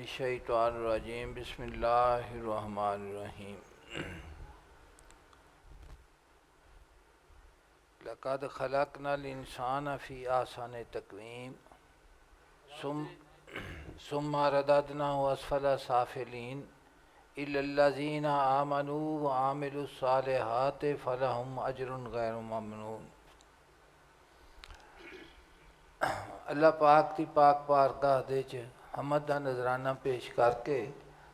मिनश्शैतानिर्रजीम बिस्मिल्लाहिर्रहमानिर्रहीम। लक़द ख़लक़नल इंसान फ़ी आहसनि तक़वीम सुम्मा रददनाहु अस्फ़ला साफ़िलीन इल्लल्लज़ीना आमनू व आमिलुस्सालिहाति फ़लहुम अज्रुन ग़ैरु ममनून। अल्लाह पाक की पाक बारगाह दे च हमद दा नजराना पेश करके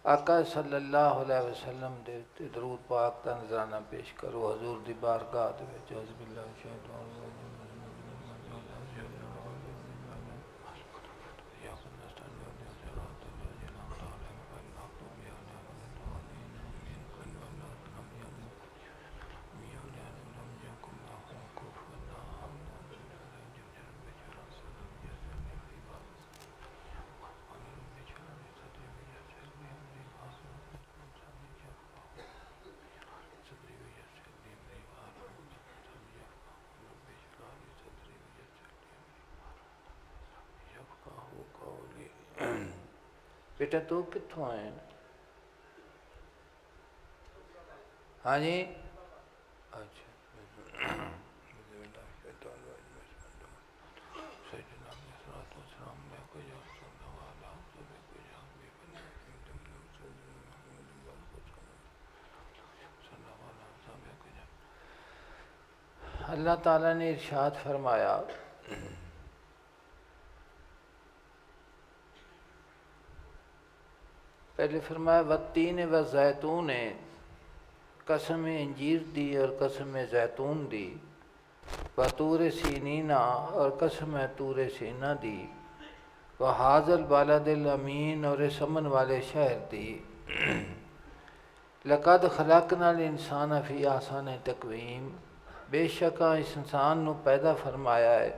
आका सल्लल्लाहु अलैहि वसल्लम दे ते दरूद पाक दा नजराना पेश करो हजूर दी बारगाह दे विच। बेटा तू कित्थों आए? हाँ जी, अच्छा। अल्लाह ताला ने इरशाद फरमाया, पहले फरमाया वत्तीन व जैतून, कसम इंजीर दी और कसम जैतून दी, व तूर सीनीना और कसम तूर सीना दी, व हाजल बालदिल अमीन और समन वाले शहर दी। लक़द ख़लक़नल इंसान फ़ी आहसनि तक़वीम, बेशक इस इंसान नू पैदा फरमाया है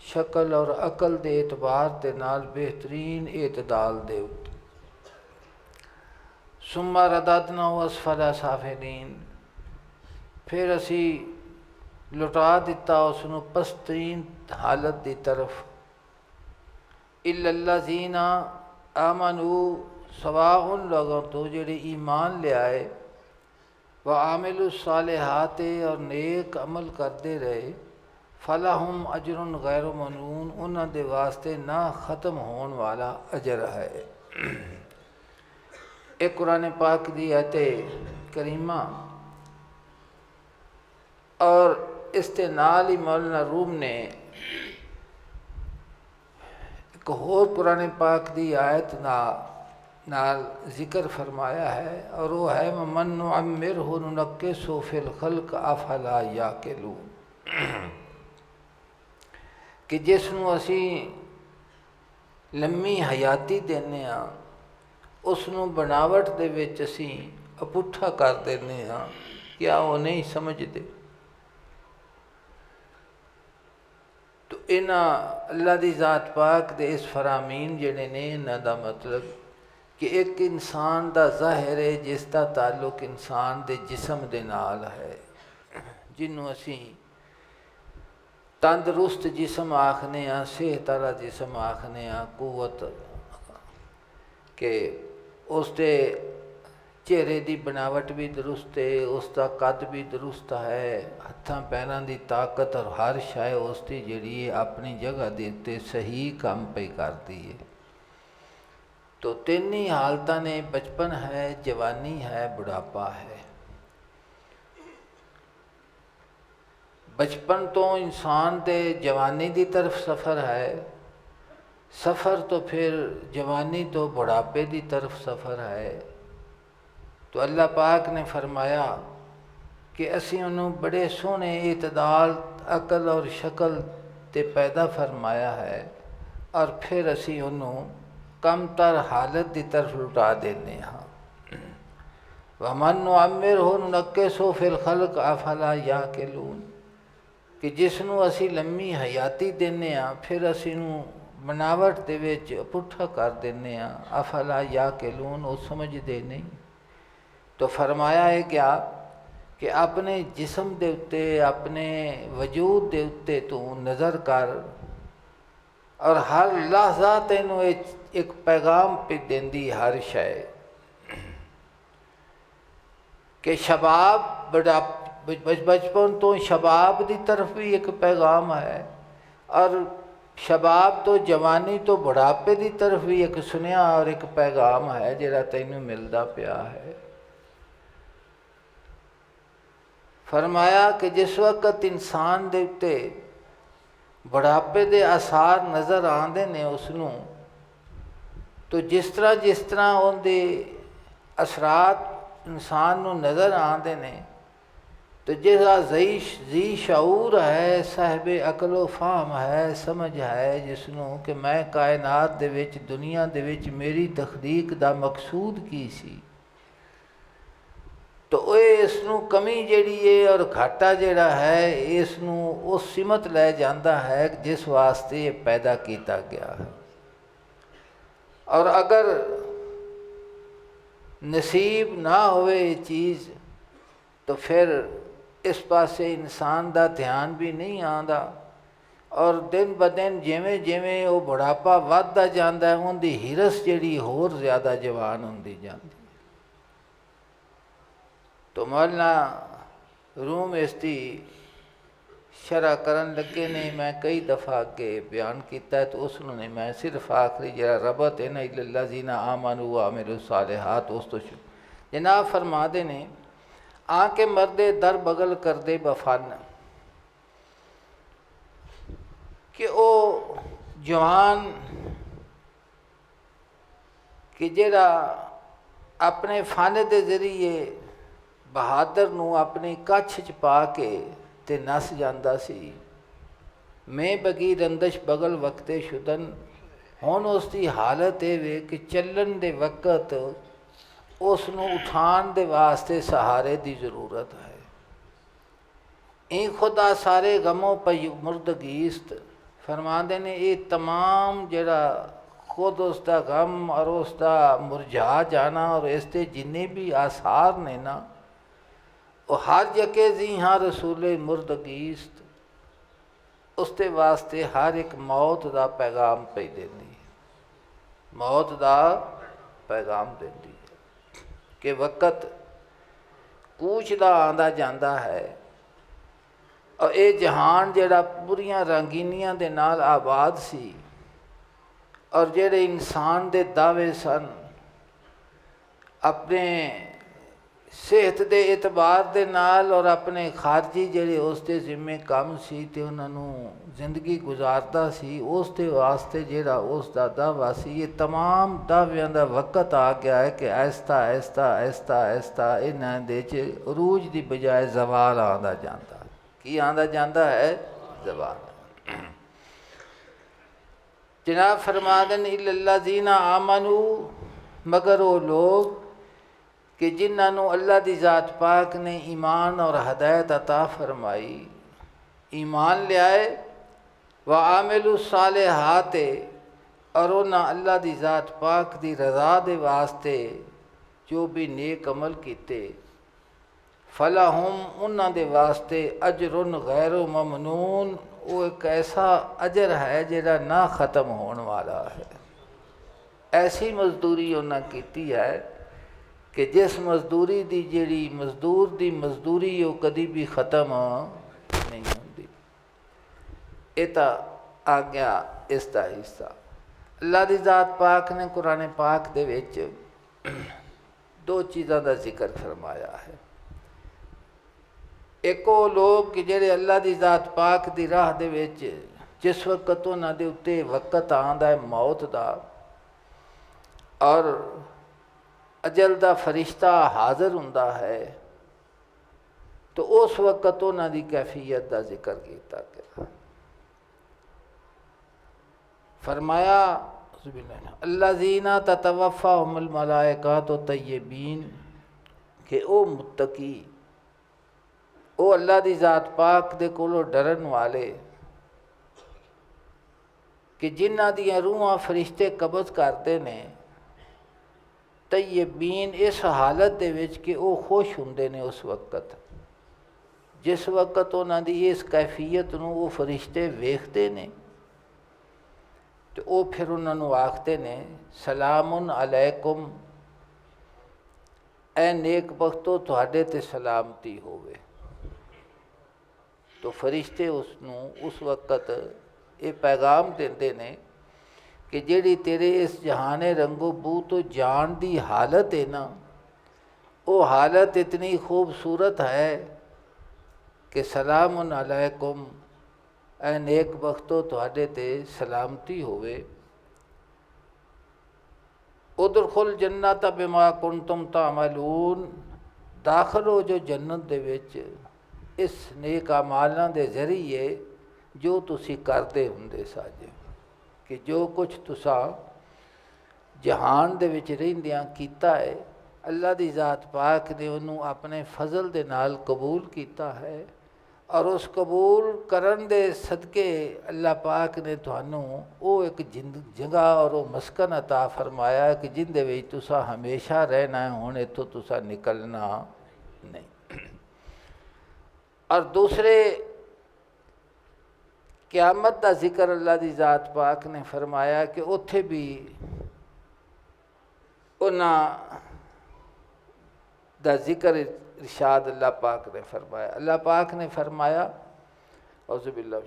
शक्ल और अकल दे एतबार दे नाल बेहतरीन एतदाल दे उत्ते। सुम्मा रददनाहु अस्फ़ला साफ़िलीन, फिर असी लुटा दिता उसनू पस्तरीन हालत की तरफ। इल्लल्लज़ीना आमनू, सवा उन लोगों तो जेड़े ईमान ले आए, व आमिलुस्सालिहात और नेक अमल करते रहे, फलाहुम अजरुन गैरु ममनून, उन्हां दे वास्ते ना ख़त्म होने वाला अजर है। एक कुरान पाक की आयत करीमा और इसके नाल ही मौलाना रूम ने एक होर कुरान पाक की आयत नाल जिक्र फरमाया है, और वो है मन नुअम्मिरहु नुनक्किसहु फ़िल ख़ल्क़ अफ़ला याक़िलून, कि जिसनू असी लम्मी हयाती देने आ उसनू बनावट दे विच असी अपुट्ठा कर देने हाँ, क्या वो नहीं समझते? तो इन्हां अल्लाह दी ज़ात पाक दे इस फरामीन जिहड़े ने, इन्हां दा मतलब कि एक इंसान दा ज़ाहिर है जिसका ताल्लुक इंसान दे जिस्म दे नाल है, जिन्हों असी तंदरुस्त जिस्म आखने आ, सेहत वाला जिस्म आखने आ, कुवत के उसके चेहरे की बनावट भी दुरुस्त है, उसका कद भी दुरुस्त है, हत्थां पैरां की ताकत और हर शय उसकी जिहड़ी है अपनी जगह दे उत्ते सही काम पे करती है। तो तीन ही हालत ने, बचपन है, जवानी है, बुढ़ापा है। बचपन तो इंसान के जवानी की तरफ सफ़र है, सफ़र तो फिर जवानी तो बुढ़ापे की तरफ सफ़र है। तो अल्लाह पाक ने फरमाया कि असी उन्होंने बड़े सोहने इतदाल अकल और शक्ल ते पैदा फरमाया है, और फिर असी उन्होंने कमतर हालत की तरफ लुटा देने हाँ। वमन नुअम्मिरहु नुनक्किसहु फ़िल ख़ल्क़ अफ़ला याक़िलून, कि जिसनू असी लम्मी हयाती देने आ फिर असी नू बनावट दे विच पुट्ठा कर देने आ। अफ़ला याक़िलून, वो समझते नहीं। तो फरमाया है क्या कि अपने जिस्म दे उत्ते, अपने वजूद दे उत्ते तू नज़र कर, और हर लहजा तेनों एक पैगाम पे देंदी हर शय कि शबाब बचपन तो शबाब की तरफ भी एक पैगाम है और शबाब तो जवानी तो बुढ़ापे की तरफ भी एक सुनिया और एक पैगाम है जिहड़ा तैनूं मिलता पिया है। फरमाया कि जिस वक्त इंसान दे उत्ते बुढ़ापे के आसार नज़र आते ने उसनों, तो जिस तरह उनके असरात इंसान नूं नज़र आते ने, तो जिसका जी शऊर है, साहिब अकलो फाहम है, समझ है जिसनों कि मैं कायनात दे विच दुनिया दे विच मेरी तखलीक दा मकसूद की सी, तो इसनों कमी जिहड़ी है और घाटा जिहड़ा है इसनों उस सिमत लै जाता है जिस वास्ते ये पैदा किया गया है। और अगर नसीब ना होवे ये चीज़ तो फिर इस पासे इंसान का ध्यान भी नहीं आता और दिन ब दिन जिमें जिमें वो बुढ़ापा वधदा जाता है उनकी हिरस जिहड़ी होर ज़्यादा जवान होंदी जाती। तो मौलाना रूम इसकी शरह करन लगे ने, मैं कई दफ़ा अगे बयान किया तो उसने मैं सिर्फ आखिरी जरा रबत है ना इल्लल्लाज़ीना आमनू व अमिलु सालिहात उस तो जनाब फरमाते ने आके मर्दे दर बगल कर दे बफन कि वो जवान कि जेड़ा अपने फन के जरिए बहादुर नूं अपनी कच्छ च पा के ते नस जांदा सी, मैं बगी रंदश बगल वक्ते शुदन, हुण उसकी हालत ये वे कि चलन दे वक्त उसनूं उठाण दे वास्ते सहारे की ज़रूरत है। ई खुदा सारे गमों पई मुर्दगीस्त फरमाते ने ये तमाम जड़ा खुद उसका गम और उसका मुरझा जाना और इसके जिन्ने भी आसार ने ना वो हर जगह जी हाँ रसूले मुर्दगीस्त उसके वास्ते हर एक मौत का पैगाम पे देती, मौत का पैगाम देती है कि वक़्त कूचदा आंदा जांदा है और ये जहान जड़ा पूरियां रंगीनियां दे नाल आबाद सी और जेड़े इंसान दे दावे सन अपने सेहत के एतबार दे नाल और अपने खारजी जेड़े उसके जिम्मे काम सी ते उन्होंने जिंदगी गुजारता सी उसके वास्ते जेड़ा उसका दावा सी, ये तमाम दावियां दा वक़्त आ गया है कि आहिस्ता आहिस्ता आहिस्ता आहिस्ता इन्हां दे च अरूज की बजाय जवाल आंदा जाता। की आंदा जाता है? जवाल। जनाब फरमादन इल्लल्लाज़ीना आमनू, मगर वो लोग कि जिन्होंने अल्लाह की ज़ात पाक ने ईमान और हदायत अता फरमाई, ईमान लियाए व आमिलु सालिहात और उन्हें अल्लाह की ज़ात पाक की रज़ा दे वास्ते जो भी नेक अमल किते, फलाहुम उन्हों दे वास्ते अजरुन गैर ममनून, वो एक ऐसा अजर है जिहड़ा ना ख़त्म होने वाला है। ऐसी मजदूरी उन्हें की है कि जिस मजदूरी की जिहड़ी मजदूर की मजदूरी वो कभी भी ख़त्म नहीं होती। ये तो आ गया इसका हिस्सा। अल्लाह की ज़ात पाक ने कुरान पाक दे विच दो चीज़ों का जिक्र फरमाया है। एक वो लोग कि जेड़े अल्लाह की ज़ात पाक की राह दे विच जिस वक्त उन्हां दे उत्ते वक़्त आंदा है मौत का और अजल का फरिश्ता हाज़िर हुंदा है, तो उस वक्त उन्हां दी कैफियत का जिक्र किया गया। फरमाया अल्लाज़ीना ततवफ़ाहुमुल मलाइकातु तय्यबीन, कि ओ मुत्तकी, ओ अल्लाह की ज़ात पाक दे कोलों डरन वाले कि जिन्हां दियां रूहां फरिश्ते कब्ज़ करते ने, तय्यबीन इस हालत दे विच कि वो खुश हुंदे ने उस वक़्त जिस वक़्त उन्हां दी इस कैफियत नूं वो फरिश्ते वेखते ने तो वो फिर उन्होंने आखते ने सलामुन अलैकुम, ऐ नेक बख्तो तुहाडे ते सलामती होवे। तो फरिश्ते उसनों उस वक्त ये पैगाम देंदे ने कि जिहड़ी तेरे इस जहाने रंगो बू तो जान दी हालत है ना, वो हालत इतनी खूबसूरत है कि सलामुन अलैकुम, ऐ नेक बख्तो तुहाडे ते सलामती होवे। उदखुल जन्नत बिमा कुंतुम तामलून, दाखिल हो जो जन्नत दे विच इस नेक अमालां दे जरिए जो तुसी करते हुंदे साजे। कि जो कुछ तुसा जहान दे विच रहिंदियां कीता है, अल्लाह दी ज़ात पाक ने उन्होंने अपने फजल दे नाल कबूल किया है, और उस कबूल करन दे सदके अल्लाह पाक ने तुहानू वो एक जगह और वो मस्कन अता फरमाया कि जिंदे विच तुसा हमेशा रहना है, हुण इत्थों तुसा निकलना नहीं। और दूसरे क़यामत का जिक्र अल्लाह दी ज़ात पाक ने फरमाया कि उत्थे भी उन्हां दा जिक्र इरशाद अल्लाह पाक ने फरमाया। अल्लाह पाक ने फरमाया औज़ुबिल्लाह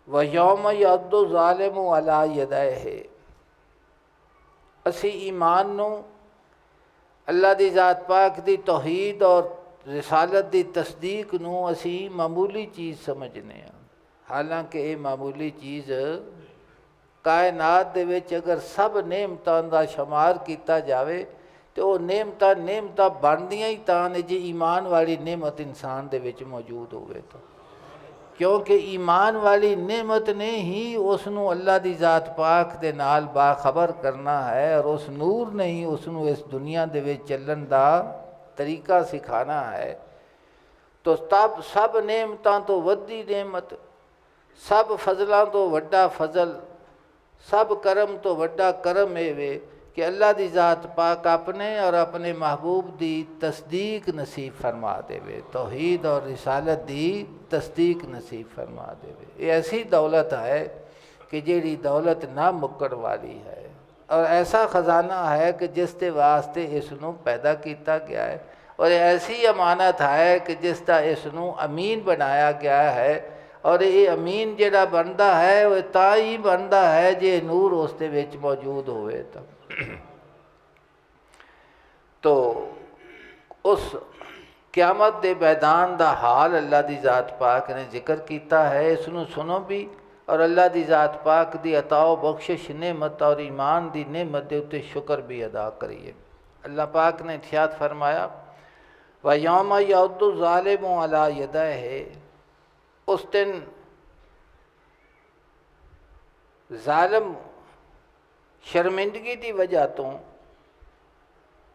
व यौम यद्दु ज़ालिमु अला यदैहि, असी ईमान नू अल्लाह दी ज़ात पाक दी तौहीद और रिसालत दी तस्दीक नू असी मामूली चीज़ समझने हैं। हालांकि ये मामूली चीज़ कायनात दे विच अगर सब नेमतां दा शुमार किया जाए तो वो नेमत बनदियां ही तां ने जे ईमान वाली नेमत इंसान दे विच मौजूद होवे तो, क्योंकि ईमान वाली नेमत ने ही उसनू अल्लाह दी ज़ात पाक दे नाल बाखबर करना है, और उस नूर ने ही उसनू इस दुनिया दे विच चलन दा तरीका सिखाना है। तो तब सब नेमतां तो वड्डी नेमत, सब फजलों तो वड्डा फजल, सब करम तो वड्डा करम ये वे कि अल्लाह दी ज़ात पाक अपने और अपने महबूब दी तस्दीक नसीब फरमा देवे, तौहीद और रिसालत दी तस्दीक नसीब फरमा देवे। ये ऐसी दौलत है कि जिहड़ी दौलत ना मुक्कड़ वाली है, और ऐसा ख़जाना है कि जिसके वास्ते इसनू पैदा किया गया है, और ऐसी अमानत है कि जिसका इसनू अमीन बनाया गया है। और ये अमीन जिहड़ा बनता है वह तां ही बनता है जे नूर उस दे विच मौजूद होवे तो उस क़यामत दे मैदान दा हाल अल्लाह दी ज़ात पाक ने जिक्र किया है। इसनू सुनो भी और अल्लाह दी ज़ात पाक दी अताओ बख्शिश नेमत और ईमान दी नेमत दे उत्ते शुक्र भी अदा करिए। अल्लाह पाक ने इरशाद फरमाया व यौम यद्दु ज़ालिमु अला यदैहि, उस दिन जालिम शर्मिंदगी की वजह तो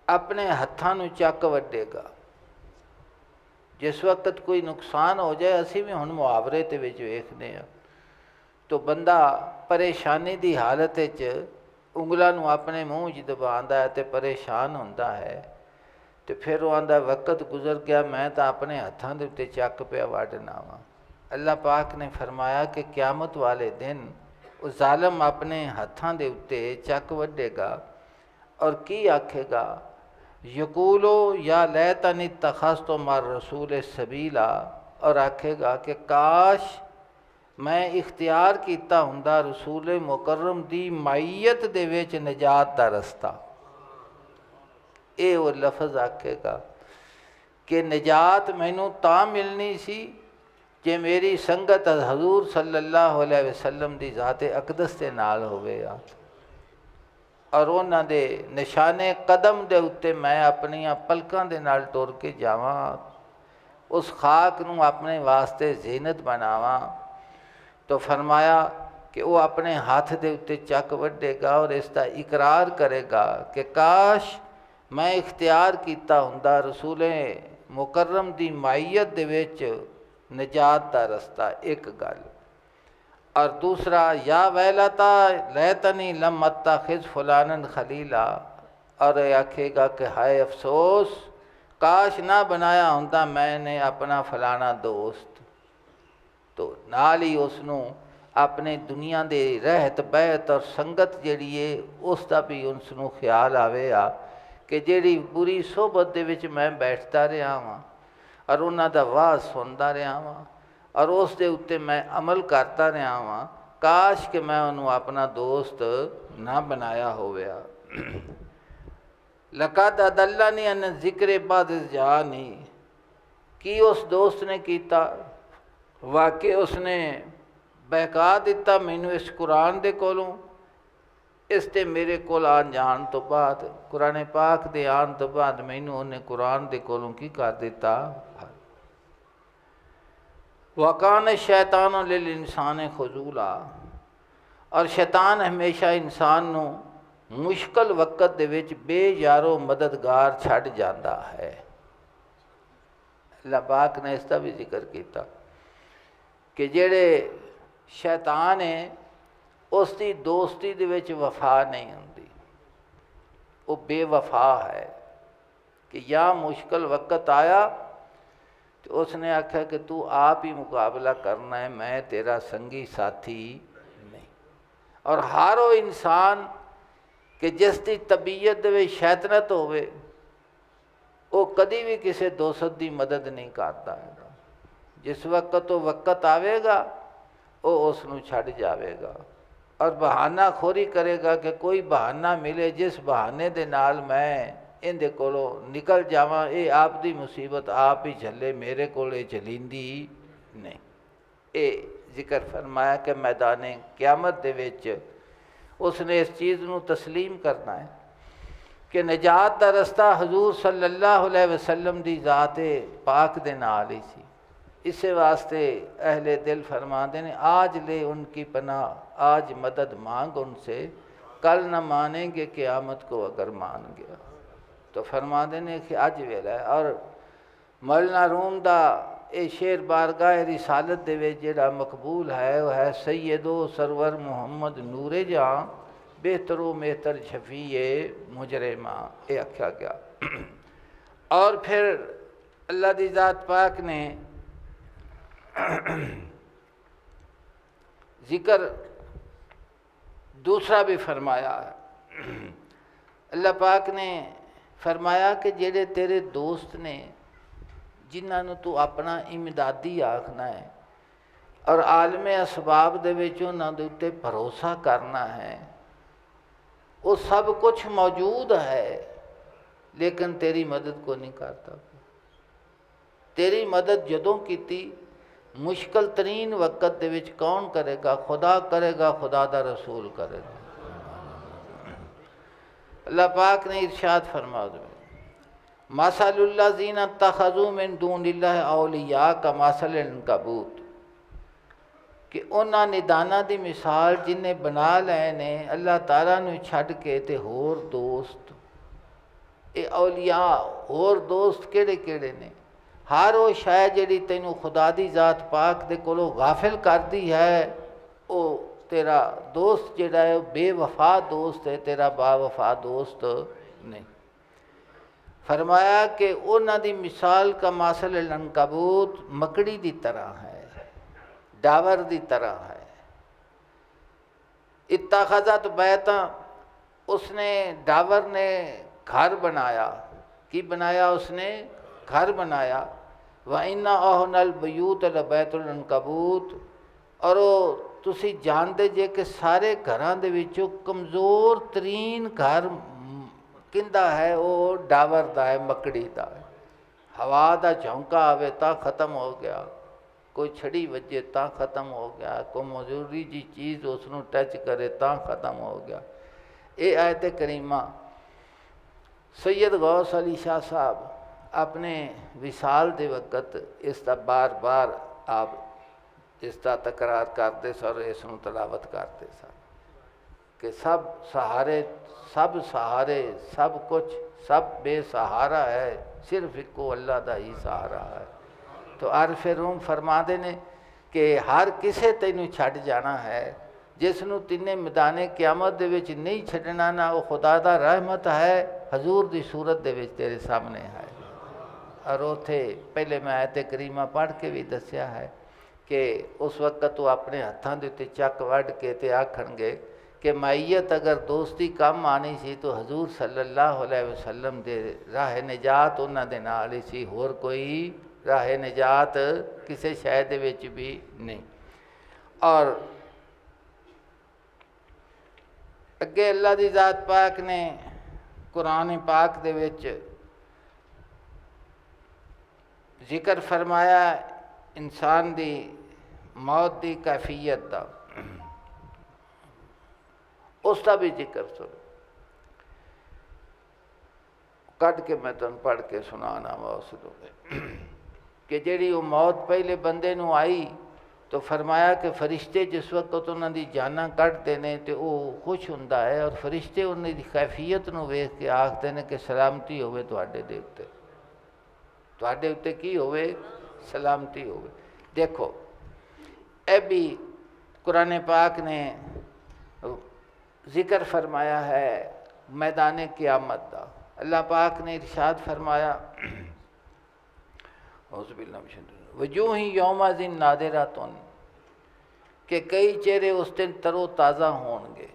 अपने हत्थां नूं चक वड्डेगा। जिस वक्त कोई नुकसान हो जाए, असी भी हुण मुहावरे ते विच वेखने आ, तो बंदा परेशानी की हालत उंगलों नूं अपने मूँह च दबांदा है तो परेशान होंदा है, तो फिर वो आंदा वक्त गुजर गया, मैं तो अपने हत्थां दे उत्ते चक पिया वड्डना वा। अल्लाह पाक ने फरमाया कि क़यामत वाले दिन उस जालिम अपने हत्थां दे उत्ते चक वड्डेगा और की आखेगा, यकूलो या लैतनी तखस्तु मर रसूल सबीला, और आखेगा कि काश मैं इख्तियार किया हुंदा रसूल मुकर्रम दी माईयत दे विच निजात दा रस्ता। ये वो लफ्ज़ आखेगा कि निजात मैनू तां मिलनी सी जे मेरी संगत हजूर सल्लल्लाहु अलैहि वसल्लम दी ज़ाते अकदस के नाल होवे, और उन्हां दे निशाने कदम दे उत्ते मैं अपनियां पलकां दे नाल टुर के जावां, उस खाक नूं अपने वास्ते जीनत बनावां। तो फरमाया कि वो अपने हाथ दे उत्ते चक वड्डेगा और इसका इकरार करेगा कि काश मैं इख्तियार किया हुंदा रसूल मुकर्रम दी माईयत दे विच निजात दा रस्ता। एक गल, और दूसरा या वैलता लैतनी लम अत्तखिज़ फुलानन खलीला, और आखेगा कि हाय अफसोस, काश ना बनाया होंदा मैंने अपना फलाना दोस्त। तो नाल ही उसनू अपने दुनिया दे रहत बहत और संगत जिहड़ी है उसका भी उसनूं ख्याल आवे आ कि जिहड़ी बुरी सोहबत दे विच मैं बैठता रहा वां और उन्हां दा वाह सुनदा रहा वां और उस दे उत्ते मैं अमल करता रहा वां, काश कि मैं उन्होंने अपना दोस्त ना बनाया होवेआ। लक़द अदल्लनी अन ज़िक्र बाद जानी, की उस दोस्त ने किया वाकई उसने बहका दिता मैनू इस कुरान दे कोलों, इस ते मेरे कोल आन जान तो बाद, कुरान पाक दे आन तो बाद मैनू उन्हें कुरान दे कोलों की कर दिता। वकान शैतान लिल इंसान खजूला, और शैतान हमेशा इंसान नू मुश्किल वक़्त दे विच बेयारो मददगार छड़ जाता है। अल्लाह पाक ने इसका भी जिक्र किया कि जेड़े शैतान है उसकी दोस्ती दे विच वफा नहीं होंदी, वो बेवफा है कि या मुश्किल वक़्त आया तो उसने आख्या कि तू आप ही मुकाबला करना है, मैं तेरा संगी साथी नहीं। और हर वो इंसान कि जिसकी तबीयत दे शैतनत होवे वो कभी भी किसी दोस्त की मदद नहीं करता है। जिस वक्त वो वक़्त आवेगा वो उसनू छड़ जाएगा और बहाना खोरी करेगा कि कोई बहाना मिले जिस बहाने दे नाल मैं इहदे कोलों निकल जावां, ये आप दी मुसीबत आप ही झले, मेरे कोले झलींदी नहीं। ये जिक्र फरमाया कि मैदाने क़यामत दे विच उसने इस चीज़ नू तस्लीम करना है कि निजात दा रस्ता हजूर सल्लल्लाहु अलैहि वसल्लम दी ज़ात पाक दे नाल ही सी। इस वास्ते अहले दिल फरमाते ने आज ले उनकी पनाह, आज मदद मांग उनसे, कल न मानेंगे क़यामत को अगर मान गया। तो फरमाते ने कि अज वेला है। और मौलाना रूम दा ये शेर बारगाह रिसालत दे विच जिहड़ा मकबूल है वह है सैयदो सरवर मुहम्मद नूरे जहां बेहतरो मेहतर शफीए मुजरिमा, ये आख्या गया। और फिर अल्लाह दी ज़ात पाक ने जिक्र दूसरा भी फरमाया है। अल्लाह पाक ने फरमाया कि जेड़े तेरे दोस्त ने जिन्होंने तू अपना इमदादी आखना है और आलमे असबाब दे विच उन्हां दे उत्ते भरोसा करना है, वो सब कुछ मौजूद है लेकिन तेरी मदद को नहीं करता। तेरी मदद जदों कीती मुश्किल तरीन वक़्त दे विच कौन करेगा? खुदा करेगा, खुदा दा रसूल करेगा। अल्लाह पाक ने इरशाद फरमा दे मसलुल्लज़ीना तख़ज़ू मिन दूनिल्लाहि औलिया का मसलिल कबूत, कि उन्हां निदाना दी मिसाल जिन्हें बना लए ने अल्लाह ताला नूं छड्ड के ते होर दोस्त। ये औलिया होर दोस्त केड़े केड़े ने? हर वो शै जिहड़ी तैनूं खुदा दी ज़ात पाक दे कोलों गाफिल करदी है, वो तेरा दोस्त जिहड़ा है बेवफा दोस्त है, तेरा बावफा दोस्त नहीं। फरमाया कि उन्हां दी मिसाल का मासल अनकबूत मकड़ी दी तरह है, डावर दी तरह है। इत्तखज़त बैता, उसने डावर ने घर बनाया। की बनाया? उसने घर बनाया। व इन्ना ओहनल बयूत लबैतुल अनकबूत, और वो तुसी जानते जे कि सारे घरां दे विचों कमज़ोर तरीन घर किंदा है? वो डावर दा है, मकड़ी दा है। हवा दा झोंका आवे तां ख़त्म हो गया, कोई छड़ी वजे तां ख़त्म हो गया, कोई मजूरी जी चीज़ उसनूं टच करे तां ख़त्म हो गया। ये आयत करीमा सैयद गौस अली शाह साहब अपने विसाल दे वक़्त इसका बार बार आप इसका तकरार करते सर, इसनूं तलावत करते सर कि सब सहारे, सब कुछ, सब बेसहारा है, सिर्फ इको अल्लाह दा ही सहारा है। तो आरफ़े रूम फरमाते ने कि हर किसे तैनूं छड्ड जाना है, जिसनूं तिन्ने मैदाने क़यामत दे विच नहीं छड्डना ना, वो खुदा दा रहमत है हजूर दी सूरत दे विच तेरे सामने है। और उथे पहले मैं आयत करीमा पढ़ के भी दस्या है कि उस वक्त वो अपने हाथों के उत्ते चक वढ़ के ते आखणगे कि माईयत अगर दोस्ती कम आनी सी तो हजूर सल्लल्लाहु अलैहि वसल्लम दे राह निजात उन्हां दे नाल ही सी, होर कोई राह निजात किसी शय दे विच भी नहीं। और अगे अल्लाह दी ज़ात पाक ने कुरान पाक दे विच जिक्र फरमाया इंसान दी मौत दी कैफियत दा, उसका भी जिक्र सुनो, कट के मैं तुम पढ़ के सुनाना वा उस कि जी वो मौत पहले बंदे नूं आई तो फरमाया कि फरिश्ते जिस वक्त उन्होंने जाना कढ़ते हैं तो वह खुश होंदा है, और फरिश्ते उन्होंने कैफियत नूं वेख के आखते हैं कि सलामती होवे तुहाडे दे उत्ते, तुहाडे उत्ते की होवे, सलामती होवे। देखो ए भी कुरान पाक ने जिक्र फरमाया है मैदान क़यामत दा। अल्लाह पाक ने इरशाद फरमाया वजूह ही यौमाजिन नादिरातुन कि कई चेहरे उस दिन तरो ताज़ा होंगे,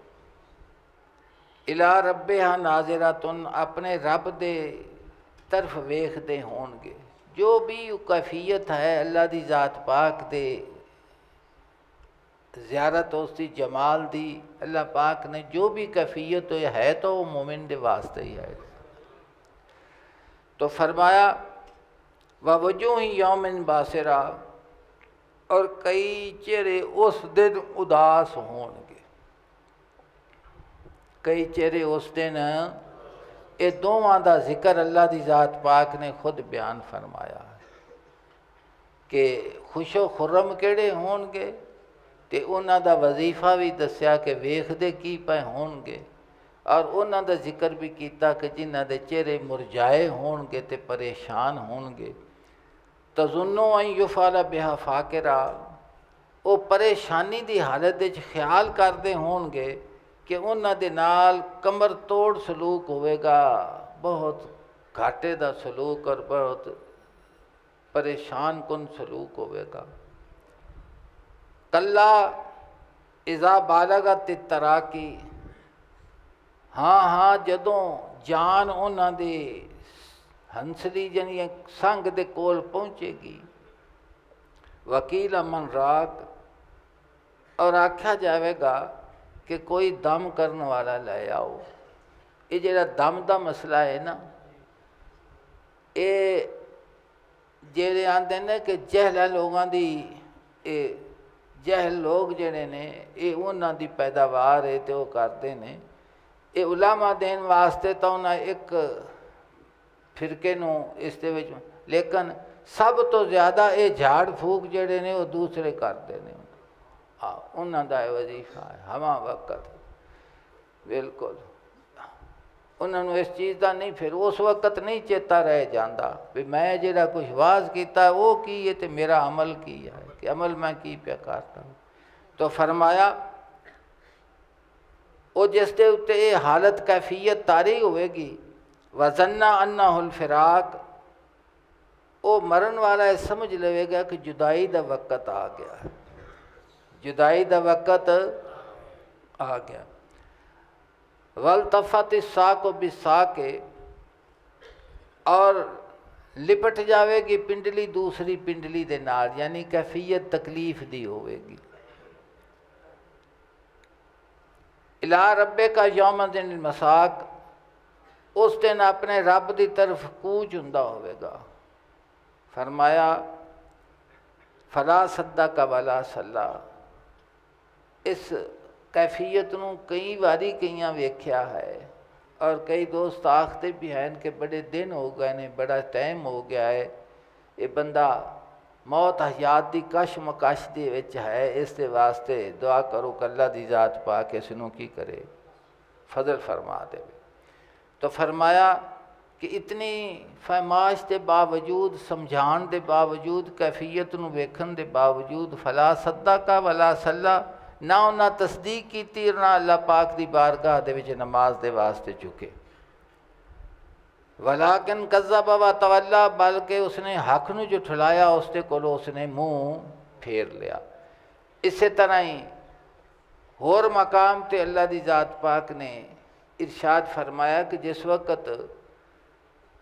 इला रब्बिहा नाज़िरातुन अपने रब दे तरफ वेखते होंगे। जो भी कैफियत है अल्लाह दी ज़ात पाक दे ज़ियारत उसकी जमाल दी, अल्लाह पाक ने जो भी कैफियत है तो वो मोमिन दे वास्ते ही है। तो फरमाया वजूह ही यौमिन बासिरा, और कई चेहरे उस दिन उदास होंगे, कई चेहरे उस दिन, ये दोवां दा जिक्र अल्लाह दी ज़ात पाक ने खुद बयान फरमाया कि खुशो खुर्रम केड़े होंगे, ते उन्हां दा वजीफा भी दस्या कि वेखदे की पे होंगे, और उन्हां दा जिक्र भी किया कि जिन्हां दे चेहरे मुरझाए होंगे ते परेशान होंगे। तजुन्नो अन युफाला बिहा फाकिरा, वो परेशानी की हालत ख्याल करते होंगे कि उन्हां दे नाल कमर तोड़ सलूक होवेगा, बहुत घाटे का सलूक और बहुत परेशान कुन सलूक होवेगा। कल्ला इज़ा बालगत तराकी, हाँ हाँ जदों जान उन्हां दे हंसली जनी संग दे कोल पहुँचेगी, वकील अमन राक, और आख्या जाएगा कि कोई दम करने वाला ले आओ। ये जेड़ा दम का मसला है ना, ये जेड़े आंदे ने कि जहला लोगों की, ये जहल लोग जेड़े ने ये उन्हां दी पैदावार है तो वो करते हैं। ये उलामा देन वास्ते तो उन्हें एक फिरके नूं इस दे विच, लेकिन सब तो ज़्यादा ये झाड़ फूक जेड़े ने वो दूसरे करते हैं। हाँ उन्हां दा वजीफा है हवा वक्त, बिल्कुल उन्होंने इस चीज़ का नहीं, फिर उस वक्त नहीं चेता रह जाता भी मैं जिहड़ा कुछ वाज किया वो की है तो मेरा अमल की है कि अमल मैं की पे करता। तो फरमाया वो जिस दे उत्ते ये हालत कैफियत तारी होएगी, वज़न्ना अन्नहुल फिराक, वो मरण वाला है समझ लेगा कि जुदाई का वक़्त आ गया, जुदाई का वक़्त आ गया। वल तफ़त सा को बिसा के, और लिपट जाएगी पिंडली दूसरी पिंडली दे नाल, यानी कैफियत तकलीफ दी होवेगी। इला रब्बे का यौम दिन मसाक, उस दिन अपने रब की तरफ कूच हुंदा होवेगा। फरमाया फला सद्दा का वाला सल्ला, इस कैफियत नूं कई बारी कईयां वेख्या है, और कई दोस्त आखते भी हैं कि बड़े दिन हो गए ने, बड़ा टाइम हो गया है, ये बंदा मौत हयात की कश मकश दे विच है, इस दे वास्ते दुआ करो कि अल्लाह दी ज़ात पा के इसनूं की करे, फजल फरमा दे। तो फरमाया कि इतनी फरमाश के बावजूद, समझाण के बावजूद, कैफियत नूं वेखण के बावजूद, फला सद्दा का वला सल्ला, ना उन्हें तस्दीक की ना अल्लाह पाक की बारगाह दे विच नमाज दे वास्ते चुके। वलाकिन कज़्ज़ब व तवल्ला, बल्कि उसने हक नूं जुठलाया, उसके कोलों उसने मुँह फेर लिया। इसे तरह ही होर मकाम ते अल्लाह दी ज़ात पाक ने इरशाद फरमाया कि जिस वक्त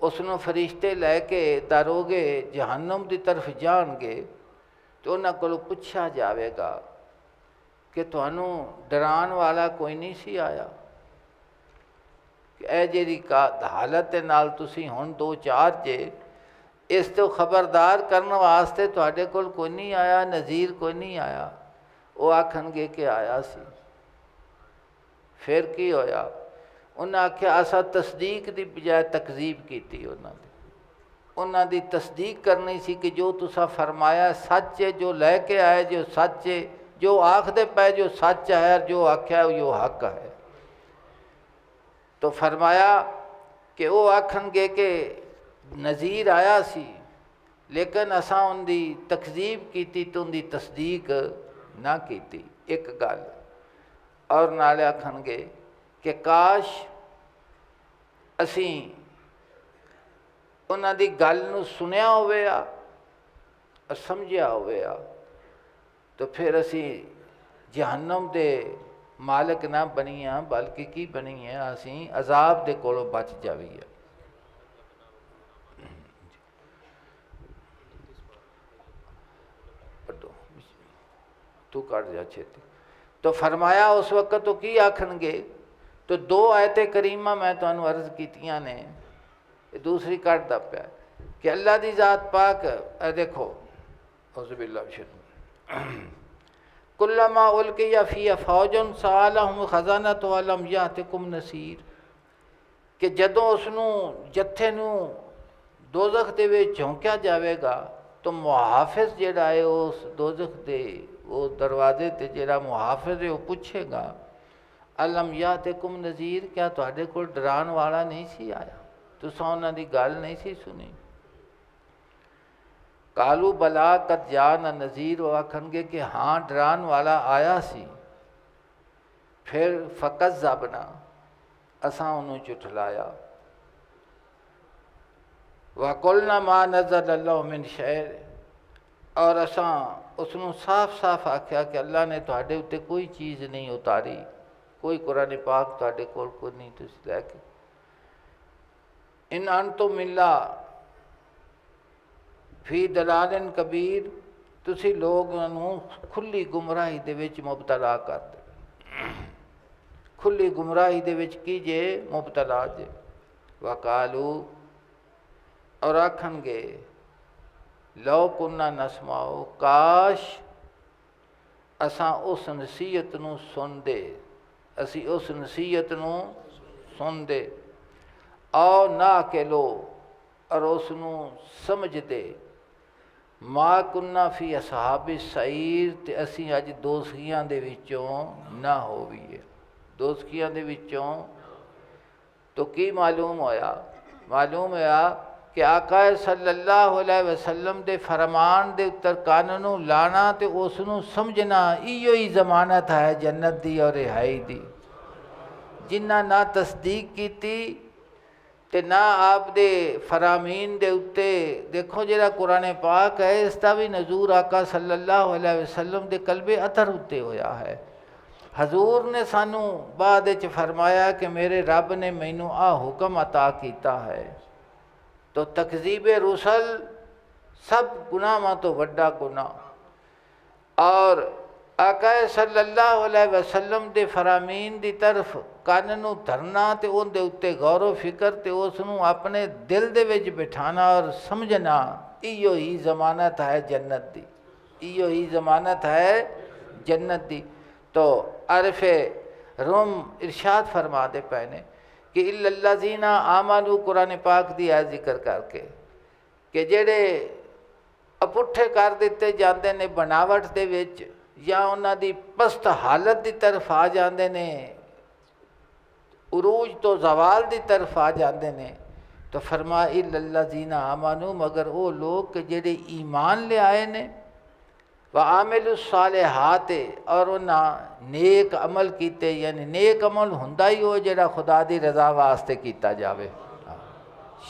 उसनों फरिश्ते लैके दारोगे जहन्नम की तरफ जाएंगे तो उन्होंने को पूछा जाएगा कि तुहानू डरान वाला कोई नहीं सी आया कि ए जी हालत के नाल तुसी हुण दो चार जे इस तो खबरदार करने वास्ते तुहाडे कोल कोई नहीं आया, नज़ीर कोई नहीं आया। वो आखणगे कि आया सी। फिर की होया? उन्हें आख्या असा तस्दीक की बजाय तकजीब की। उन्हों की तस्दीक करनी सी कि जो तुसा फरमाया सच है, जो लैके आए जो सच है, जो आखदे पे जो सच है, और जो आख्या जो हक है। तो फरमाया कि वो आखणगे कि नज़ीर आया सी, लेकिन असा उनकी तकजीब की तो उनकी तस्दीक ना की। एक गल और नाले आखणगे कि काश असी उन्हां दी गल नूं सुनिया होवे और समझिया होवे तो फिर असी जहन्नम दे मालिक ना बनीए, बल्कि की बनीए असी अजाब दे कोलों बच जावीए। तू कट जा छेती। तो फरमाया उस वक्त तो की आखणगे? तो दो आयतें करीमा मैं तुहानू अर्ज कीतियां ने, दूसरी कटदा पिया कि अल्लाह दी ज़ात पाक देखो कुल्लमा उल्किया फ़ीहा फ़ौजुन सअलहुम ख़ज़ानतु अलम यातिकुम नसीर, कि जदों उसनू जत्थे नू दोज़ख दे विच झोंकिया जाएगा तो मुहाफिज जिहड़ा है उस दोज़ख दे वो दरवाजे ते जिहड़ा मुहाफिज है वो पूछेगा अलम यातिकुम नज़ीर, क्या तुहाडे कोल डरान वाला नहीं सी आया? तुसां उन्हां दी गल नहीं सी सुनी? कालू बला कद जाना नज़ीर, वो आखणगे कि हाँ डरान वाला आया सी। फिर फ़कत ज़बना, असां उन्होंने झुठलाया। वकुलना मा नज़ल अल्लाह मिन शैर, और असां उसनों साफ साफ आख्या कि अल्लाह ने तुहाडे उत्ते कोई चीज़ नहीं उतारी, कोई कुरान पाक तुहाडे कोल कोई नहीं तुसीं लैके। इन अंतुम इल्ला फी दलालिन कबीर, तुसी लोगों खुली गुमराही दे विच मुबतला कर दे, खुली गुमराही दे विच की जे मुबतला जे। वकालू, और आखणगे लो कुन्ना नसमाओ, काश असां उस नसीहत नूं सुनदे, असी उस नसीहत नूं सुनदे। आओ ना के लो, और उसनूं समझदे। मां कुन्ना फी असहाबि सईर, ते असी अज दोज़खियां दे विचों ना होवीए, दोज़खियां दे विचों। तो की मालूम होया? मालूम होया कि आका सल्लल्लाहु अलैहि वसल्लम दे फरमान दे उत्तर कानूनों लाना ते उसनूं समझना, इयो ही जमानत है जन्नत दी और रिहाई दी। जिन्ना ना तस्दीक कीती ते ना आप दे फरामीन दे उत्ते, देखो जिहड़ा कुरान पाक है इसका भी नजूर आका सल्लल्लाहु अलैहि वसल्लम दे कल्बे अतर उत्ते होया है। हजूर ने सानू बाद विच फरमाया कि मेरे रब ने मैनू आ हुक्म अता कीता है। तो तकजीब रुसल सब गुनाहां तो वड्डा गुनाह, और आका सल्लल्लाहु अलैहि वसल्लम दे फरामीन दी तरफ कन्न नूं धरना ते उहदे उत्ते गौर फिक्र ते उसनूं अपने दिल दे विच बिठाना और समझना, इयो ही जमानत है जन्नत दी, इयो ही जमानत है जन्नत दी। तो अरफे रोम इरशाद फरमा दे पैने कि इल्लल्लाज़ीना आमनू, कुरान पाक दी आ जिक्र करके कि जेड़े अपुठे कर दिते जाते ने बनावट दे विच, या उन्हां दी पस्त हालत की तरफ आ जाते ने, उरूज तो जवाल की तरफ आ जाते ने। तो फरमा इल्लल्लाज़ीना आमनू, मगर वो लोग कि जेड़े ईमान ले आए ने, व आमिलु सालिहात, और उन्हें नेक अमल किते। यानी नेक अमल हुंदा ही वो जेड़ा खुदा दी रज़ा वास्ते किया जावे,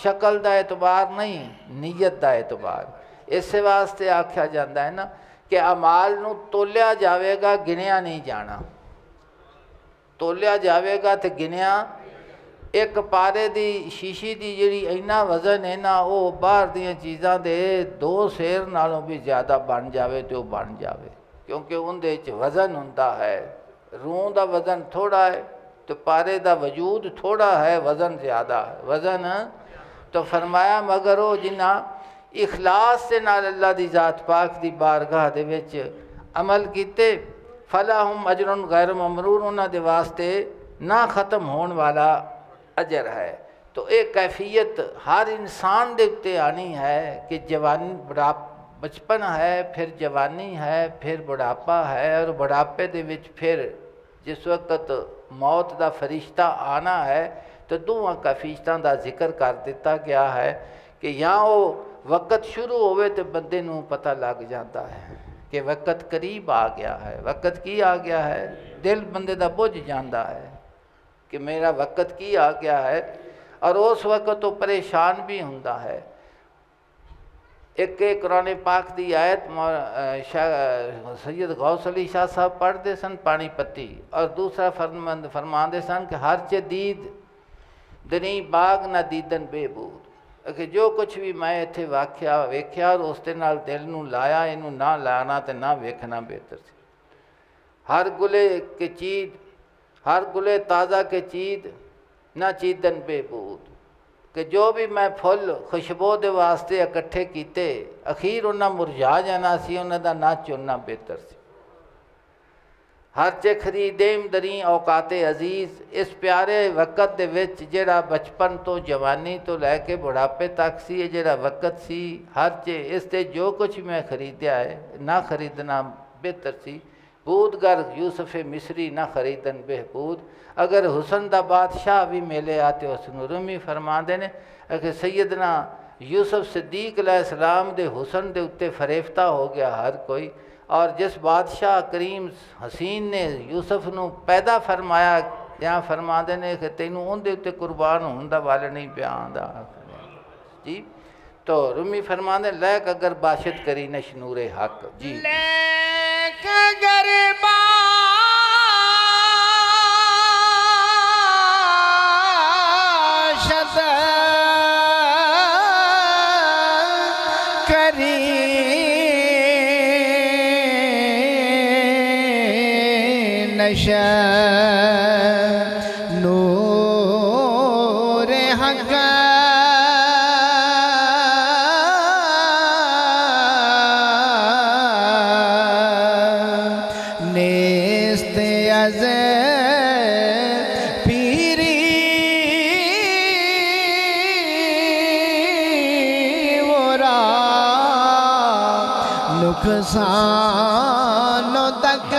शक्ल का एतबार नहीं, नीयत का एतबार। इस वास्ते आख्या जाता है ना कि अमाल नूं तोलिया जाएगा, गिनिया नहीं जाना। तोलिया जाएगा तो गिनिया, एक पारे दी शीशी दी जिहड़ी इन्ना वजन है ना, वो बाहर दियां चीज़ां दे 2 सेर नालों भी ज़्यादा बन जाए तो बन जाए, क्योंकि उनदे च वजन हुंदा है। रूह दा वजन थोड़ा है तो पारे दा वजूद थोड़ा है, वजन ज़्यादा है। वजन तो फरमाया मगर वो जिन्ना इखलास से नाल अल्लाह दी ज़ात पाक दी बारगाह दे विच अमल कीते, फलाहुम अजरुन गैर ममरून, उन्हां दे वास्ते ना ख़त्म होने वाला अजर है। तो एक कैफियत हर इंसान दे उत्ते आनी है कि जवानी बचपन है, फिर जवानी है, फिर बुढ़ापा है, और बुढ़ापे दे विच फिर जिस वक्त मौत दा फरिश्ता आना है, तो दोवां कैफियतां दा जिक्र कर दिता गया है कि या वो वक़्त शुरू होवे तो बंदे नूं पता लग जाता है कि वक़्त करीब आ गया है। वक़्त की आ गया है, दिल बंदे दा बुझ जाता है कि मेरा वक़्त की आ गया है, और उस वक़्त तो परेशान भी होंदा है। एक कुरान पाक दी आयत सैयद गौस अली शाह साहब पढ़ते सन पानीपती, और दूसरा फरमाते सन कि हर च दीद दनी बाग ना दीदन बेबूद, कि जो कुछ भी मैं इत्थे वाख्या वेख्या और उस दे नाल दिल नूं लाया, इनू ना लाना तो ना वेखना बेहतर सी। हर गुले के चीद, हर गुले ताज़ा के चीद ना चीदन बेबूद, कि जो भी मैं फुल खुशबू दे वास्ते इकट्ठे कीते, अखीर उन्हां मुरझा जाना सी, उन्हां दा ना चुनना बेहतर सी। हर च खरीदेम दरी औकाते अजीज़, इस प्यारे वक़्त दे विच जिहड़ा बचपन तो जवानी तो लैके बुढ़ापे तक सी, ये जिहड़ा वक़्त सी, हर च इस ते जो कुछ मैं खरीदया है ना खरीदना बेहतर सी। बूदगर यूसुफ मिस्री ना खरीदन बेहबूद, अगर हुसन दा बादशाह भी मेले आते उसनूं रूमी फरमाते ने कि सैयदना यूसुफ सिद्दीक अलैहिस्सलाम दे हुसन दे उत्ते फरेफ्ता हो गया हर कोई, और जिस बादशाह करीम हसीन ने यूसुफ नूं पैदा फरमाया, या फरमाते ने कि तैनूं उहदे उत्ते कुर्बान होने दा वल नहीं पिया आंदा जी। तो रूमी फरमाते लैक अगर बाशित करी न शनूरे हक जी, लैक अगर बाशित करी नश नूरे हक नेस्त अज़ पीरी वोरा नुकसान तक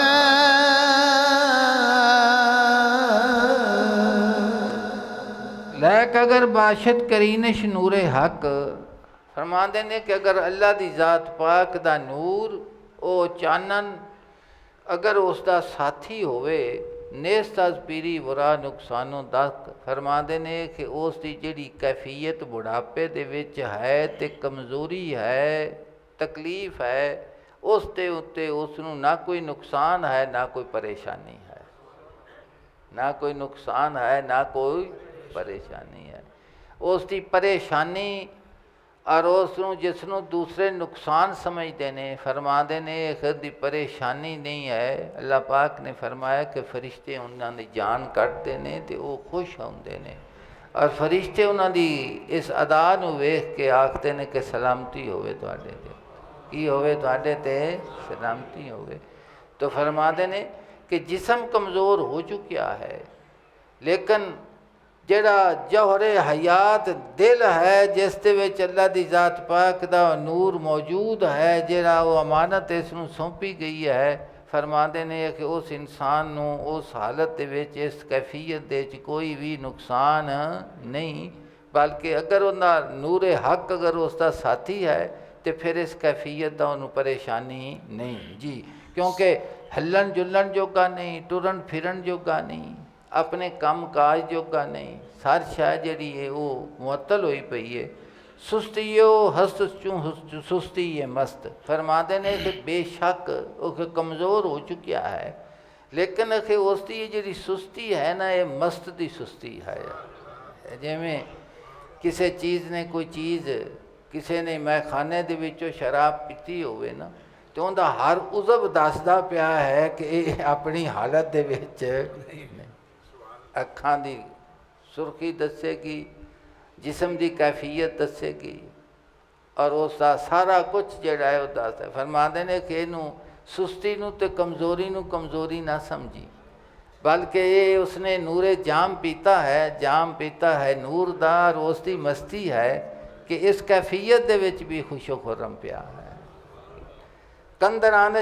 लैक अगर बाशित करीन शनूरे हक, फरमाते ने कि अगर अल्लाह दी ज़ात पाक दा नूर ओ चानन अगर उसका साथी होवे, नेस्ताज पीरी बुरा नुकसानों दक, फरमाते ने कि उसकी जिहड़ी कैफियत बुढ़ापे दे विच है ते कमज़ोरी है, तकलीफ़ है, उस दे उत्ते उसनूं ना कोई नुकसान है ना कोई परेशानी है, ना कोई नुकसान है ना कोई परेशानी है। उसकी परेशानी और उसनूं जिसनूं दूसरे नुकसान समझते ने, फरमाते ने खुद दी परेशानी नहीं है। अल्लाह पाक ने फरमाया कि फरिश्ते उन्होंने दी जान कटते ने तो वो खुश होंदे ने, और फरिश्ते उन्होंने इस अदा नूं वेख के आखते ने कि सलामती होवे तुहाडे ते, की होवे तुहाडे ते सलामती होवे। तो फरमाते ने कि जिस्म कमज़ोर हो चुका है, लेकिन जिहड़ा जौहरे हयात दिल है जिस दे विच अल्लाह दी ज़ात पाक दा नूर मौजूद है, जिहड़ा वो अमानत इसनूं सौंपी गई है, फरमाते ने कि उस इंसान नूं उस हालत दे विच इस कैफियत दे च कोई भी नुकसान नहीं, बल्कि अगर उहदा नूरे हक अगर उसका साथी है तो फिर इस कैफियत दा उहनूं परेशानी नहीं जी, क्योंकि हलन जुलन जोगा नहीं, टुरन फिरन जोगा नहीं, अपने काम काज जोगा नहीं, सार शाह जी है वो मुअत्तल हुई पई है। सुस्तियो हस्त चूँ सुस्ती ये मस्त। फरमाते ने कि बेशक वो कमज़ोर हो चुका है, लेकिन अखे उसकी जी सुस्ती है ना, ये मस्त की सुस्ती है। जिमें किसी चीज़ ने कोई चीज़ किसी ने मैखाने दे विचों शराब पीती होवे ना, तो उनका हर उज़ब दसदा पिया है कि ये अपनी हालत दे विच अखां दी सुर्खी दसेगी, जिसम की कैफियत दसेगी, और उसका सारा कुछ जिहड़ा है वो दसदा। फरमाते ने कि इनू सुस्ती नू ते कमज़ोरी नू कमज़ोरी ना समझी, बल्कि ये उसने नूरे जाम पीता है, जाम पीता है नूर दा, और उसकी मस्ती है कि इस कैफियत दे विच भी खुशो खुर्रम पिया है। कंदरान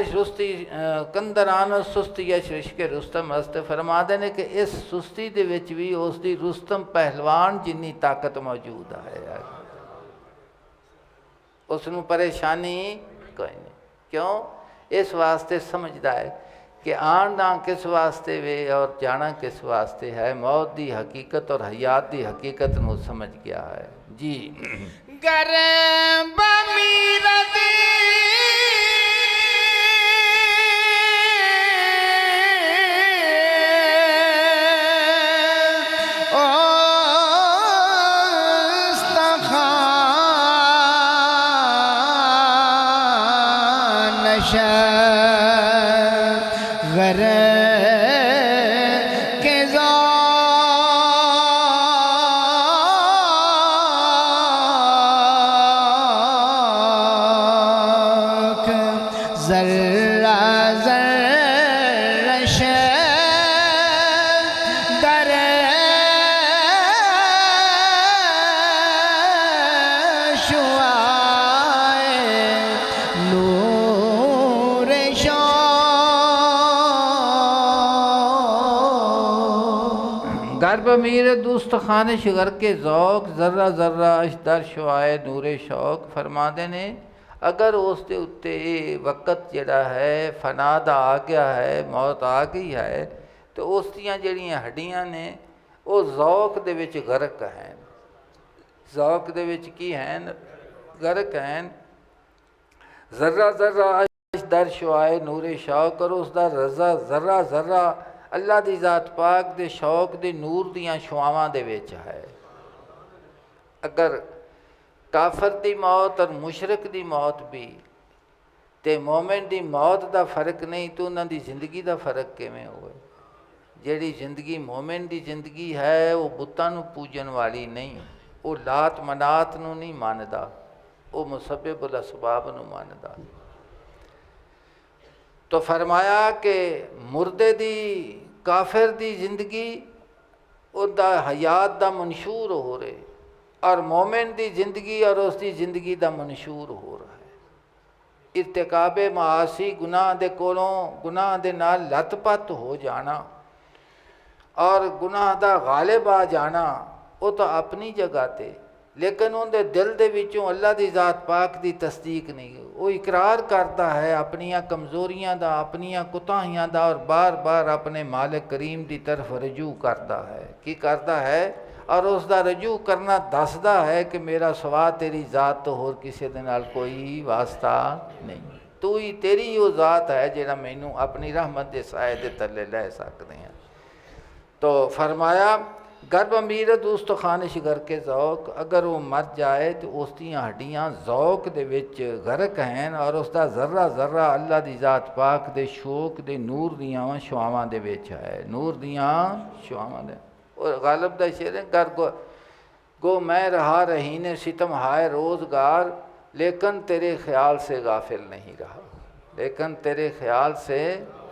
सुस्ती या शिश्के रुस्तम अस्त। फरमाते ने कि इस सुस्ती दे विच भी उसकी रुस्तम पहलवान जिन्नी ताकत मौजूद है, उसनू परेशानी कोई नहीं। क्यों? इस वास्ते समझदा है कि आना किस वास्ते वे और जाना किस वास्ते है। मौत की हकीकत और हयात की हकीकत नू समझ गया है जी। गर्ब मीर दुस्त खान शिगर के ज़ौक ज़र्रा ज़र्रा अशदर शुआए नूरे शौक। फरमाते ने अगर उस दे उत्ते वक़्त जिहड़ा है फना दा आ गया है, मौत आ गई है, तो उस दियां जिहड़ियां हड्डियां ने वो ज़ौक दे विच गरक हैं। ज़ौक दे विच की हैं? गरक हैं। ज़र्रा ज़र्रा अशदर शुआए नूरे शौक, और उसका रज़ा ज़र्रा ज़र्रा अल्लाह दी ज़ात पाक दे शौक दे नूर दियां शुआवां दे विच है। अगर काफर दी मौत और मुशरक दी मौत भी ते मोमिन दी मौत दा फ़र्क नहीं, तो उन्हां दी जिंदगी दा फ़र्क किवें होवे? जिहड़ी जिंदगी मोमिन दी जिंदगी है वो बुतां नूं पूजन वाली नहीं, वो लात मनात नूं नहीं मानदा, वो मुसब्बिबुल असबाब नूं मानदा। तो फरमाया कि मुर्दे दी काफिर दी जिंदगी उदा हयात दा मंशूर हो रहे, और मोमिन दी जिंदगी और उसकी जिंदगी दा मंशूर हो रहा है। इर्तिकाबे मासी गुनाह दे कोलों गुनाह दे नाल लतपत हो जाना और गुनाह दा गालिब आ जाना, वो तो अपनी जगह ते, लेकिन उनके दिल दे विचों अल्लाह दी ज़ात पाक दी तस्दीक नहीं। वो इकरार करता है अपनियां कमज़ोरियां दा, अपनियां कुताहियां दा, और बार बार अपने मालिक करीम की तरफ रजू करता है। की करता है? और उसका रजू करना दसदा है कि मेरा सवा तेरी ज़ात तो होर किसी दे नाल कोई वास्ता नहीं, तू ही तेरी वो ज़ात है जिहड़ा मैनू अपनी रहमत के साए दे तले लै सकते हैं। तो फरमाया गर्भ अमीर दुस्त खान शिगर के ज़ौक, अगर वो मर जाए तो उसकी हड्डियाँ ज़ौक दे विच गरक हैं, और उसका ज़र्रा ज़र्रा अल्लाह दी ज़ात पाक दे शौक दे नूर दियां शुआवां दे विच है। नूर दियां शुआवां दे। और गालिब दा शेर है, गर गो मैं रहा रही ने सितम हाय रोज़गार, लेकिन तेरे ख्याल से गाफिल नहीं रहा, लेकिन तेरे ख्याल से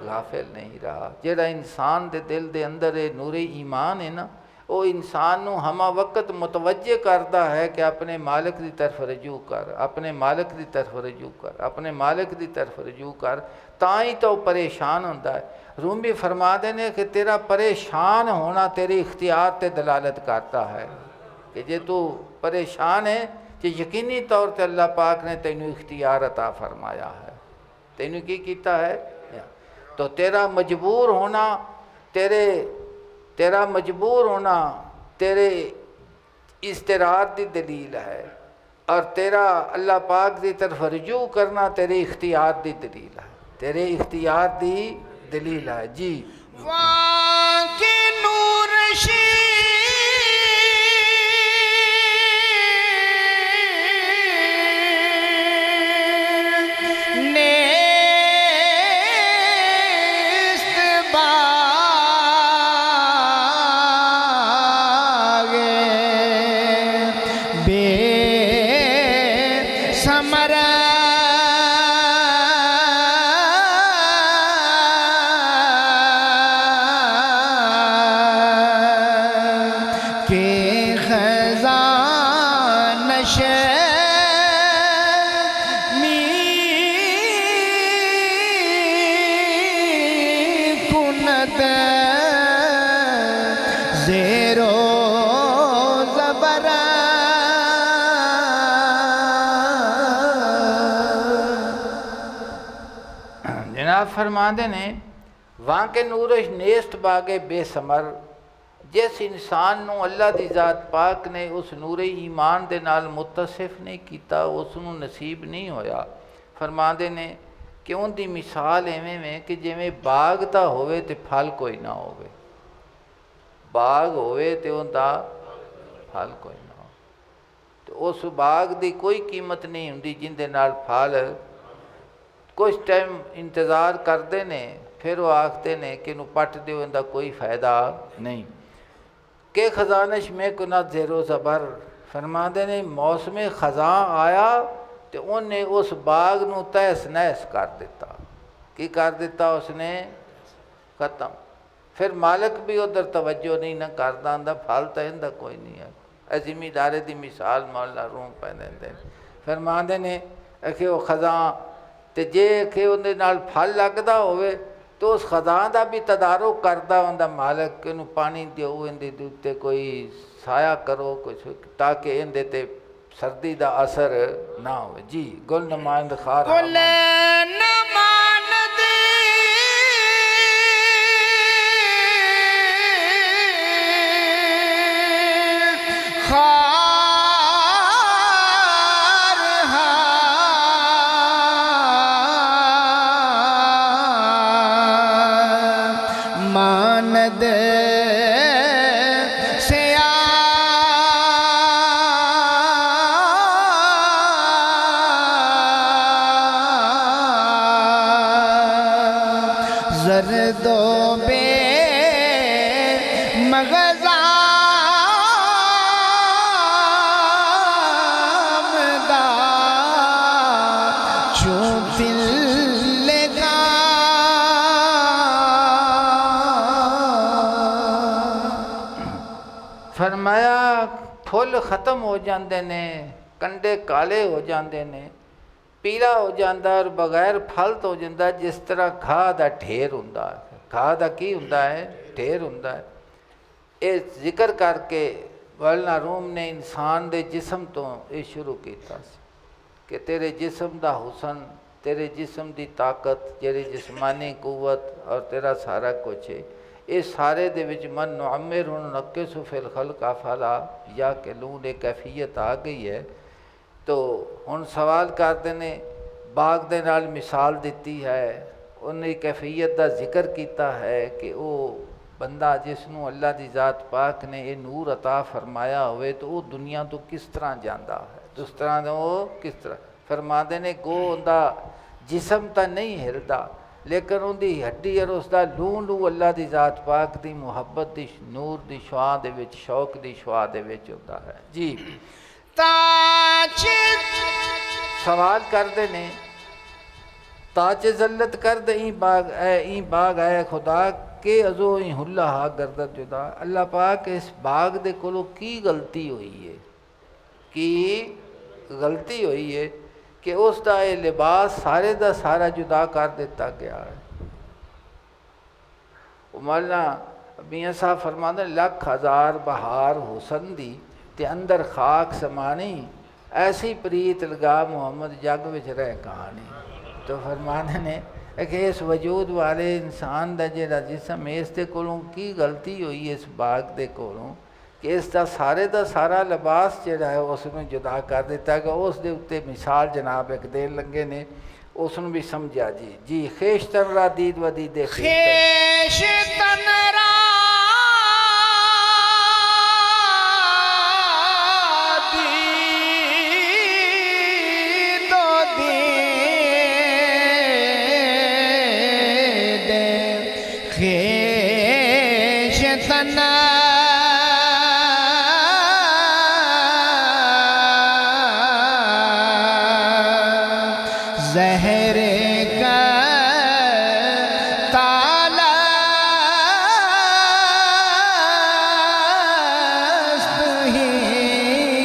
गाफिल नहीं रहा। जिहड़ा इंसान दे दिल दे अंदर ये नूरे ईमान है ना, वो इंसान नू हमा वक्त मुतवज्जे करता है कि अपने मालिक की तरफ रजू कर, अपने मालिक की तरफ रजू कर, अपने मालिक की तरफ रजू कर, ताई तो परेशान होता है। रूमी फरमाते ने कि तेरा परेशान होना तेरे इख्तियार ते दलालत करता है कि जे तू परेशान है तो यकीनी तौर पर अल्लाह पाक ने तेनू इख्तियार अता फरमाया है। तेनू की कीता है? तो तेरा मजबूर होना तेरा मजबूर होना तेरे इस्तरार की दलील है। और तेरा अल्लाह पाक की तरफ रजू करना तेरे इख्तियार की दलील है, तेरे इख्तियार की दलील है। जी वाके नूर फरमाते ने वाके नूरश नेस्त बागे बेसमर, जिस इंसान नू अल्लाह दी जात पाक ने उस नूरे ईमान दे नाल मुतसिफ नहीं किया, उसनू नसीब नहीं होया। फरमाते ने कि उनकी मिसाल इवें में कि जिमें बाग दा होवे ते फल कोई ना होवे, बाग होवे ते उनका फल कोई ना हो, तो उस बाग दी कोई कीमत नहीं हुंदी जिंदे नाल फल कुछ टाइम इंतज़ार करते ने, फिर वो आखते ने कि इनू पट दो, इनका कोई फ़ायदा नहीं। के खजानश में को ना ज़ेरो ज़बर, फरमाते ने मौसम ख़ज़ां आया तो उन्हें उस बाग नू तहस नहस कर दिता। की कर दिता उसने? ख़त्म। फिर मालिक भी उधर तवज्जो नहीं ना करता, आंदा फल तो इनका कोई नहीं है। ज़मींदारे की मिसाल मौला रूम पै देंदे। फरमाते ने कि वो ख़ज़ां तो जे कि उन्हें नाल फल लगता होवे तो उस खज़ां का भी तदारुक करता उनका मालिक कि इनू पानी दो, इनके उत्ते कोई साया करो कुछ, ताकि इनके ते सर्दी का असर ना हो। जी गुल नुमाइंद खार फरमाया फुल ख़त्म हो जाते ने, कंडे काले हो जाते ने, पीला हो जाता और बगैर फल तो हो जाता, जिस तरह घाह का ढेर होंदा है। घाह का की होंदा है? ढेर होंदा है। ये जिक्र करके मौलाना रूम ने इंसान के जिस्म तो ये शुरू किया कि तेरे जिस्म का हुसन, तेरे जिस्म की ताकत, तेरी जिस्मानी कुवत और तेरा सारा कुछ है, ये सारे दे विच मन नुअम्मिर नक्किसु फिल खल्क़ अफ़ला या कि लून एक कैफियत आ गई है। तो हुण सवाल करते ने बाग दे नाल मिसाल दी है, उन्हें कैफियत का जिक्र किया है कि वो बंदा जिसनों अल्लाह की ज़ात पाक ने ये नूर अता फरमाया होवे तो वो दुनिया तो किस तरह जाता है, उस तरह वो किस तरह फरमाते ने गो उनका जिसम तो नहीं हिलता, लेकिन उनकी हड्डी और उसका लूह लू अल्लाह की ज़ात पाक की मुहब्बत की नूर की शुआ दे विच, शौक की शुआ दे विच होता है। जी सवाल करते ने ताज जल्लत कर दे ई बाग है खुदा के अजो ही हुल्ला हा गर्दत जुदा। अल्लाह पाक इस बाग दे कोलों की गलती हुई है, की गलती हुई है कि उसका ये लिबास सारे का सारा जुदा कर दिता गया है। मौलाना मियाँ साहब फरमाते लख हज़ार बहार हुसन दी ते अंदर खाक समानी, ऐसी प्रीत लगा मुहम्मद जग विच रह कहानी। तो फरमाते ने कि इस वजूद वाले इंसान का जिहड़ा जिसम इस दे कोलों की गलती हुई इस बाग दे कोलों कि इसका सारे का सारा लिबास जिहड़ा है उसनूं जुदा कर दिता गया। उस दे उत्ते मिसाल जनाब एक देन लगे ने, उसनूं भी समझा जी। जी खेशतन रा दीद व दीदे खेशतन रा दीदो दीदे खेशतन ज़हर का ताला ही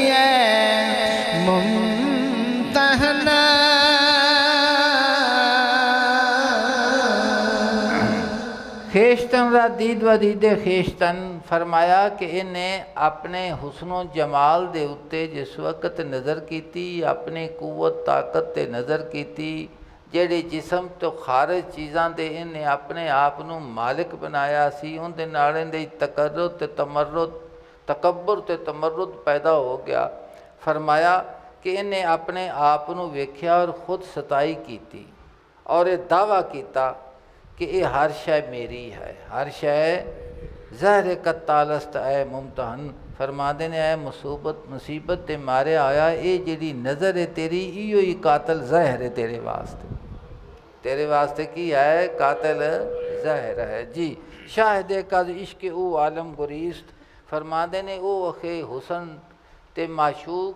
है मुमतहना। खेशतन रा दीद व दीदे खेशतन फरमाया कि इन्हें अपने हुस्नो जमाल दे उत्ते जिस वक्त नज़र की, अपनी कुवत ताकत ते नज़र की, जेड़ी जिसम तो खारिज चीज़ां दे इन्हें अपने आप नूं मालिक बनाया सी, उनदे नाल इहदे तकर्रुद ते तमर्रुद तकब्बुर ते तमर्रुद पैदा हो गया। फरमाया कि इन्हें अपने आप नूं वेख्या और खुद सताई की और ये दावा किया कि ये हर शय मेरी है, हर शय ज़हर कत्तालस्त है मुमतहन। फरमाते ने है मुसीबत ते मारे आया, ये जिहड़ी नज़र है तेरी इहो ही कातल ज़हर है तेरे वास्ते की है, कातल ज़हर है। जी शाहिद कद इश्क ओ आलम गुरीस्त फरमाते ने ओ अखे हुसन ते माशूक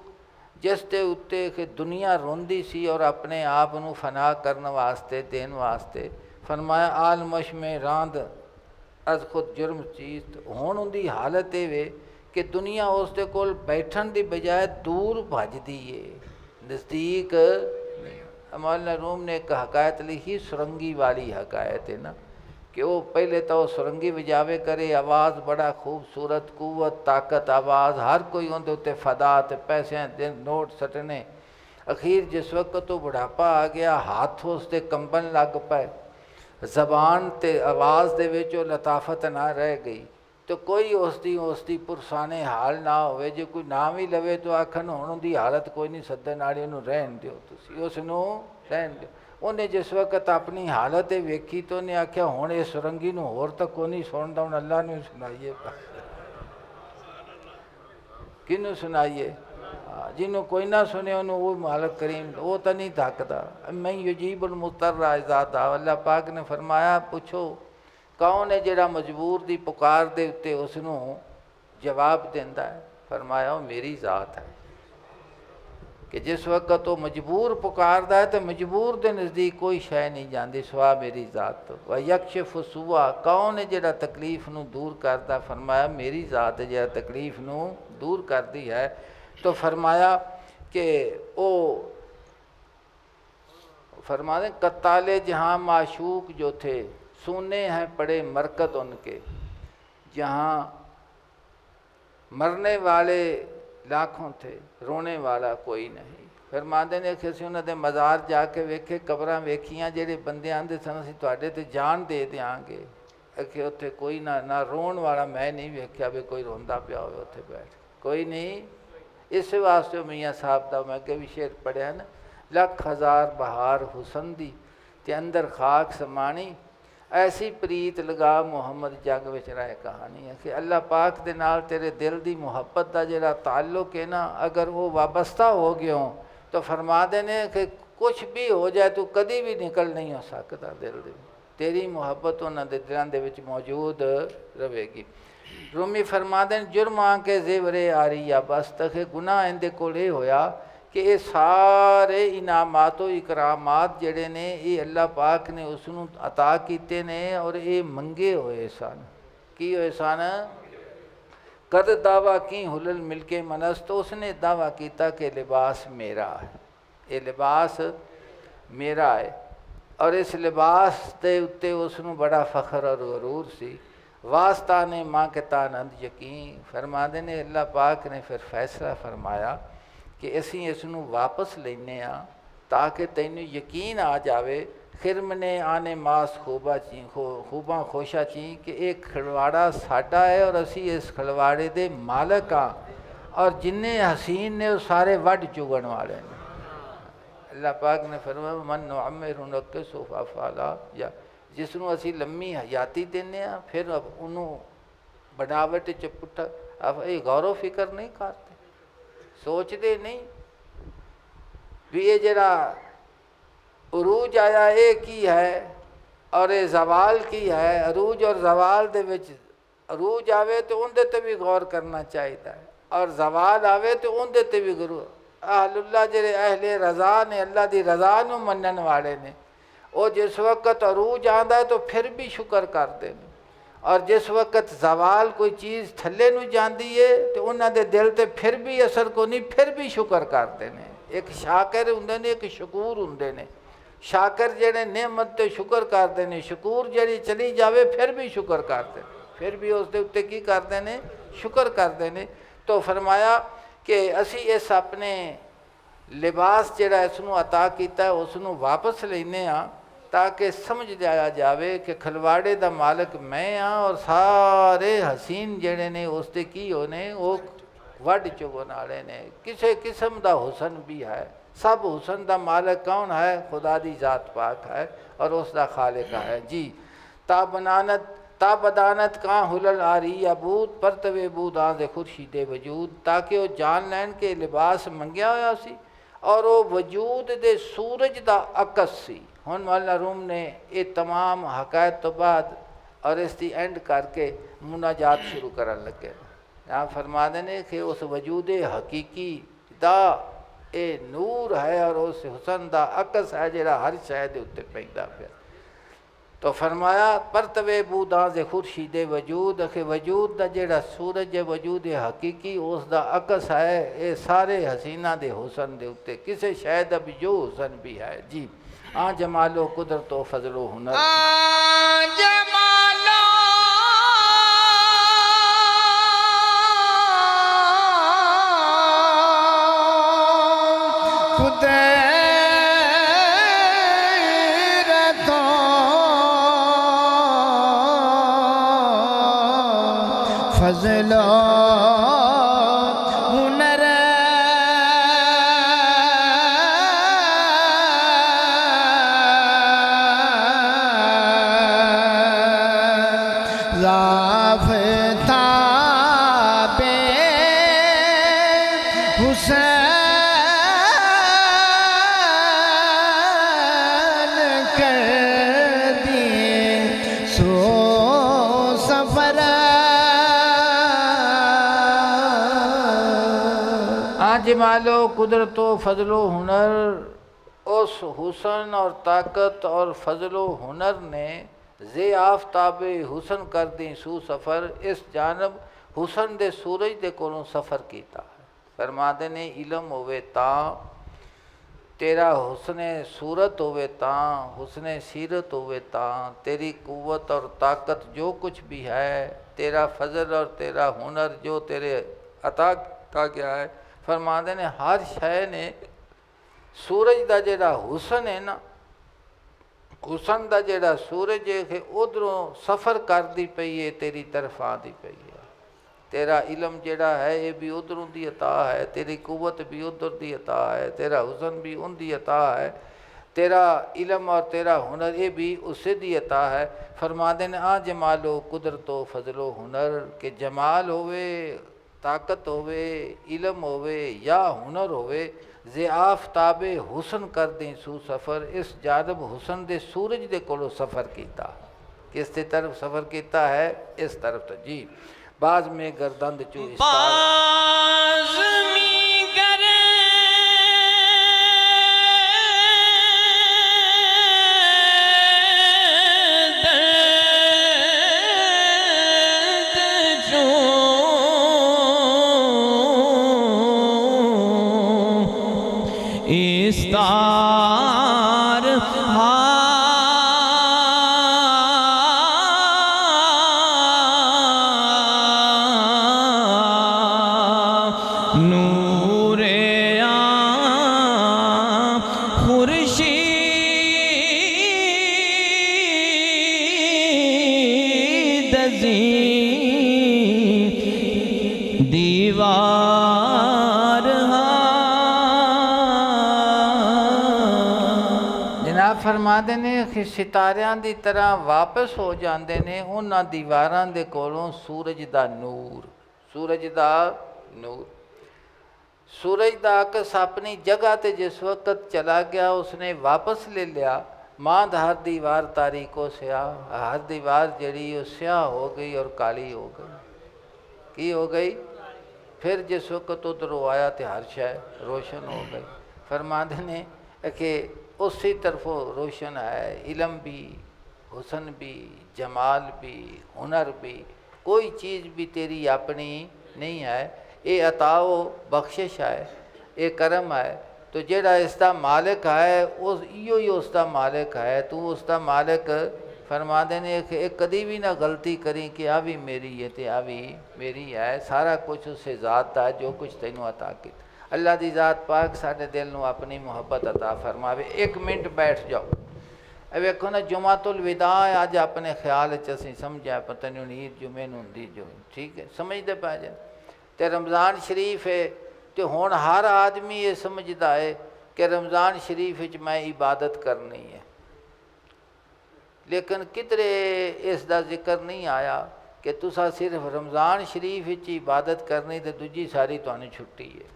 जिस दे उत्ते कि दुनिया रोंदी सी और अपने आप नूं फना करने वास्ते देन वास्ते। फरमाया आलमश में रांद अज खुद जुर्म चीज़ हुण उनकी हालत ये वे कि दुनिया उसके कोल बैठन की बजाय दूर भजदी है, नज़दीक नहीं। मौलाना रूम ने एक हकायत लिखी, सुरंगी वाली हकायत है ना, कि वो पहले तो सुरंगी बजावे करे, आवाज़ बड़ा खूबसूरत, कुवत ताकत आवाज़, हर कोई उनके उत्ते फदा ते पैसे दिन नोट सटने। अखीर जिस वक्त तो बुढ़ापा आ गया, हाथ उसके कंबन लग पाए, ज़बान ते आवाज़ दे विच लताफत ना रह गई, तो कोई उसकी पुरसाने हाल ना होवे। जो कोई नाम ही लवे तो आखन हुण उनकी हालत कोई नहीं, सद्दन वाली उन्होंने रहन दिओ, तुसीं उसनूं रहन दिओ। उन्हें जिस वक्त अपनी हालत वेखी तो उन्हें आख्या हुण इस सुरंगी नूं होर तां कोई नहीं सुणदा, हुण अल्लाह नूं सुनाइए, किनूं सुनाइए। जिन्हों कोई ना सुने उन्होंने वो मालिक करीम वो तो नहीं थकता। मैं युजीबुल मुत्तर इज़ा, अल्लाह पाक ने फरमाया पूछो कौन है जिहड़ा मजबूर दी पुकार दे उत्ते उसनूं जवाब देंदा है। फरमाया वो मेरी ज़ात है कि जिस वक्त वो मजबूर पुकारदा है तो मजबूर के नज़दीक कोई शय नहीं जाती सवा मेरी ज़ात तो। व यकशिफ सुआ, कौन है जिहड़ा तकलीफ नूं दूर करदा। फरमाया मेरी ज़ात है जिहड़ा तकलीफ नूं दूर करदी है। तो फरमाया कि ओ फरमाते कत्ताले जहाँ माशूक जो थे सुने हैं पड़े मरकत उनके, जहाँ मरने वाले लाखों थे रोने वाला कोई नहीं। फरमाते ने कि असीं उन्हां दे मज़ार जाके वेखे, कबरां वेखियां, जेहड़े बंदे आंदे सन असीं तुहाडे ते जान दे देंगे, कि उत्थे कोई ना रोण वाला मैं नहीं वेख्या भी कोई रोंदा पिया होवे उत्थे बैठ, कोई नहीं। इस वास्ते मियाँ साहब का मैं अगे भी शेर पढ़िया ना, लख हज़ार बहार हुसन दी ते अंदर खाक समानी, ऐसी प्रीत लगा मुहम्मद जग विच रहे कहानी है। कि अल्लाह पाक दे नाल तेरे दिल दी मुहब्बत का जिहड़ा ताल्लुक है ना, अगर वो वाबस्ता हो गया हो तो फरमा देने कि कुछ भी हो जाए तू कभी भी निकल नहीं हो सकता दिल दे, तेरी मुहब्बत उन्हां दे दिलां दे विच मौजूद रहेगी। रूमी फरमा देन जुर्म आके जेवरे आ रही है बस तक गुनाह इहदे कोल ये होया कि ये सारे इनामातो इकरामात जिहड़े ने ये अल्लाह पाक ने उसनूं अता कीते ने और ये मंगे हुए सन। की होए सन? कद दावा की हुलल मिलके मनस, तो उसने दावा किया कि लिबास मेरा है, ये लिबास मेरा है। और इस लिबास के उत्ते उसनूं बड़ा फखर और गरूर सी। वास्ता ने माँ के तानंद यकीन फरमा देने अल्लाह पाक ने फिर फैसला फरमाया कि असीं इसनूं वापस लेने ताकि तैनूं यकीन आ जाए खिरमने आने मास खूबा ची खूबा खोशा ची कि एक खिलवाड़ा साडा है और असी इस खिलवाड़े दे मालक हाँ और जिन्ने हसीन ने वो सारे वड चुगन वाले ने। अल्लाह पाक ने फरमाया मन नुअम्मिर उनके सोफा फाला, या जिसनों असी लम्मी हयाती देने फिर अब उन्होंने बनावट च पुट्ठा अब ये गौरव फिक्र नहीं करते, सोचते नहीं भी ये जरा उरूज आया ये की है और ये जवाल की है। अरूज और जवाल दे विच अरूज आवे तो उनदे ते भी गौर करना चाहिए और जवाल आवे तो उनदे ते भी गुरु अहलुल्लाह जेरे अहले रज़ा ने अल्लाह दी रज़ा नूं मनन वाले ने वो जिस वक्त अरूज आंदा है तो फिर भी शुक्र करते हैं और जिस वक्त जवाल कोई चीज़ थले नूं जांदी है तो उन्हां दे दिल ते फिर भी असर को नहीं, फिर भी शुक्र करते हैं। एक शाकिर हुंदे ने एक शकूर हुंदे ने। शाकिर जेड़े नेमत ते शुक्र करते हैं, शकूर जेड़ी चली जावे फिर भी शुक्र करते, फिर भी उस दे उत्ते की करते हैं, शुक्र करते हैं। तो फरमाया कि असी इस अपने लिबास जेड़ा इसनूं अता कीता है उसनूं वापस लेने ताकि समझ जाया जावे कि खलवाड़े दा मालिक मैं हाँ और सारे हसीन जेड़े ने उसते की होने वो वड चुगन वाले ने। किसी किस्म दा हुसन भी है, सब हुसन दा मालिक कौन है? खुदा दी जात पाक है और उसका खालिक है जी। ता बदानत कहाँ हुलल आरी अबूद परतवे बूद आंदे खुर्शीदे वजूद, ताकि वो जान लैन के लिबास मंगया होया सी और वो वजूद दे सूरज दा अकस सी। हुण मौलाना रूम ने ये तमाम हकायत तो बाद और इसकी एंड करके मुनाजात शुरू करन लगे। यहाँ फरमा देने कि उस वजूद हकीकी दा ये नूर है और उस हुसन दा अकस है जिहड़ा हर शय दे उत्ते पैंदा पिया। तो फरमाया परतवे बूदा से खुर्शीदे वजूद के वजूद दा जेड़ा सूरज है वजूद हकीकी उस दा अकस है ये सारे हसीना दे हुसन दे उत्ते किसी शय दा भी जो हुसन भी है जी। आ जमालो कुदरतो फजलो हुनर जमालो फजलो हुनर ज़ाफ़ताबे हुसैन कर दिए सो सफर। जमालो कुदरतो फजलो हुनर उस हुसन और ताकत और फजलो हुनर ने जे आफ्ताब हुसन कर दी सू सफ़र इस जानब हुसन दे सूरज दे कोलों सफ़र किया। फरमाते ने इलम होवे तां तेरा हुस्ने सूरत होवे तां हुस्ने सीरत होवे तां तेरी कुव्वत और ताकत जो कुछ भी है तेरा फजल और तेरा हुनर जो तेरे अता का गया है। फरमाते ने हर शय ने सूरज का जेड़ा हुसन है ना हुसन का जेड़ा सूरज है उधरों सफ़र करती पई है तेरी तरफ आती पई है। तेरा इलम जेड़ा है ये भी उधरों दी अता है, तेरी कुव्वत भी उधर दी अता है, तेरा हुसन भी उन दी अता है, तेरा इलम और तेरा हुनर ये भी उससे दी अता है। फरमाते ने आ जमालो कुदरतो फजलो हुनर के जमाल होवे ताकत होवे इलम होवे या हुनर होवे जे आफ्ताबे हुसन कर दी सू सफ़र इस जानब हुसन दे सूरज दे कोलो सफ़र किया। किस तरफ सफ़र किया है? इस तरफ तो जी। बाज में गर्दंद चू इस्तार नूरे खुर्शीद आप फरमाते ने कि सितारिਆਂ ਦੀ ਤਰ੍ਹਾਂ ਵਾਪਸ ਹੋ ਜਾਂਦੇ ਨੇ ਉਹਨਾਂ ਦੀਵਾਰਾਂ ਦੇ ਕੋਲੋਂ ਸੂਰਜ ਦਾ ਨੂਰ। सूरज ਦਾ ਨੂਰ, सूरज ਦਾ ਅਕਸ अपनी जगह ਤੇ जिस वक्त चला गया उसने वापस ले लिया। मां हर दीवार तारीको स्याह, हर दीवार जड़ी वो स्याह हो गई और काली हो गई। की हो गई? फिर जिस वक्त उधरों आया तो हर शय रोशन हो गई। फरमाते ने कि उसी तरफों रोशन है, इलम भी, हुसन भी, जमाल भी, हुनर भी, कोई चीज़ भी तेरी अपनी नहीं है। ये अताओ बख्शिश है, ये करम है। तो जेड़ा इसका मालिक है उस इो ही उसका मालिक है, तू उसका मालिक। फरमाते ने एक कदी भी ना गलती करी कि आ भी मेरी है तो आ भी मेरी है। सारा कुछ उससे ज़ात है जो कुछ तेनों अता की। अल्लाह की ज़ात पाक साढ़े दिल में अपनी मुहब्बत अता फरमावे। एक मिनट बैठ जाओ। वेखो ना जुमातुल विदा अज अपने ख्याल असीं समझा पता नहीं हुण ईद जुमे नूं हुंदी जो, ठीक है, समझते पै जाए। तो रमज़ान शरीफ है तो हुण हर आदमी ये समझदा है कि रमज़ान शरीफ विच मैं इबादत करनी है, लेकिन किधरे इसका जिक्र नहीं आया कि तुसा सिर्फ रमज़ान शरीफ विच इबादत करनी तो दूजी सारी तुहानूं छुट्टी है।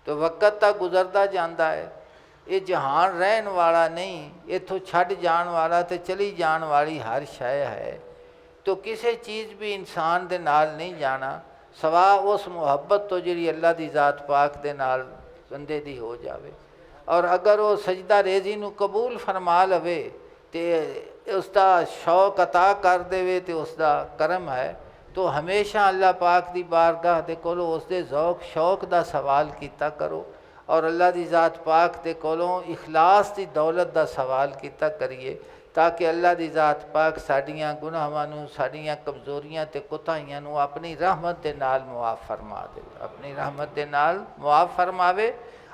तो वक़्त तो गुजरता जाता है, ये जहान रहन वाला नहीं, इथों छड़ जान वाला तो चली जान वाली हर शय है। तो किसी चीज़ भी इंसान दे नाल नहीं जाना सवा उस मुहब्बत तो जी अल्लाह की ज़ात पाक दे नाल बंदे दी हो जावे। और अगर वो सजदा रेजी नूं कबूल फरमा लवे तो उसका शौक अता कर देवे तो उसका करम है। तो हमेशा अल्लाह पाक की बारगाह दे कोलों उसके ज़ौक शौक का सवाल किया करो और अल्लाह की ज़ात पाक दे कोलों इखलास की दौलत का सवाल किया करिए, ताकि अल्लाह की ज़ात पाक साड़ियाँ गुनाहां नूं, साड़ियाँ कमज़ोरियां ते कोताहियां नूं अपनी रहमत दे नाल मुआफ़ फरमा दे, अपनी रहमत दे नाल मुआफ़ फरमावे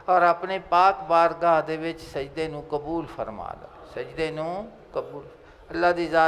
और अपने पाक बारगाह दे विच सजदे नूं कबूल फरमा ले, सजदे नूं कबूल। अल्लाह की ज़ात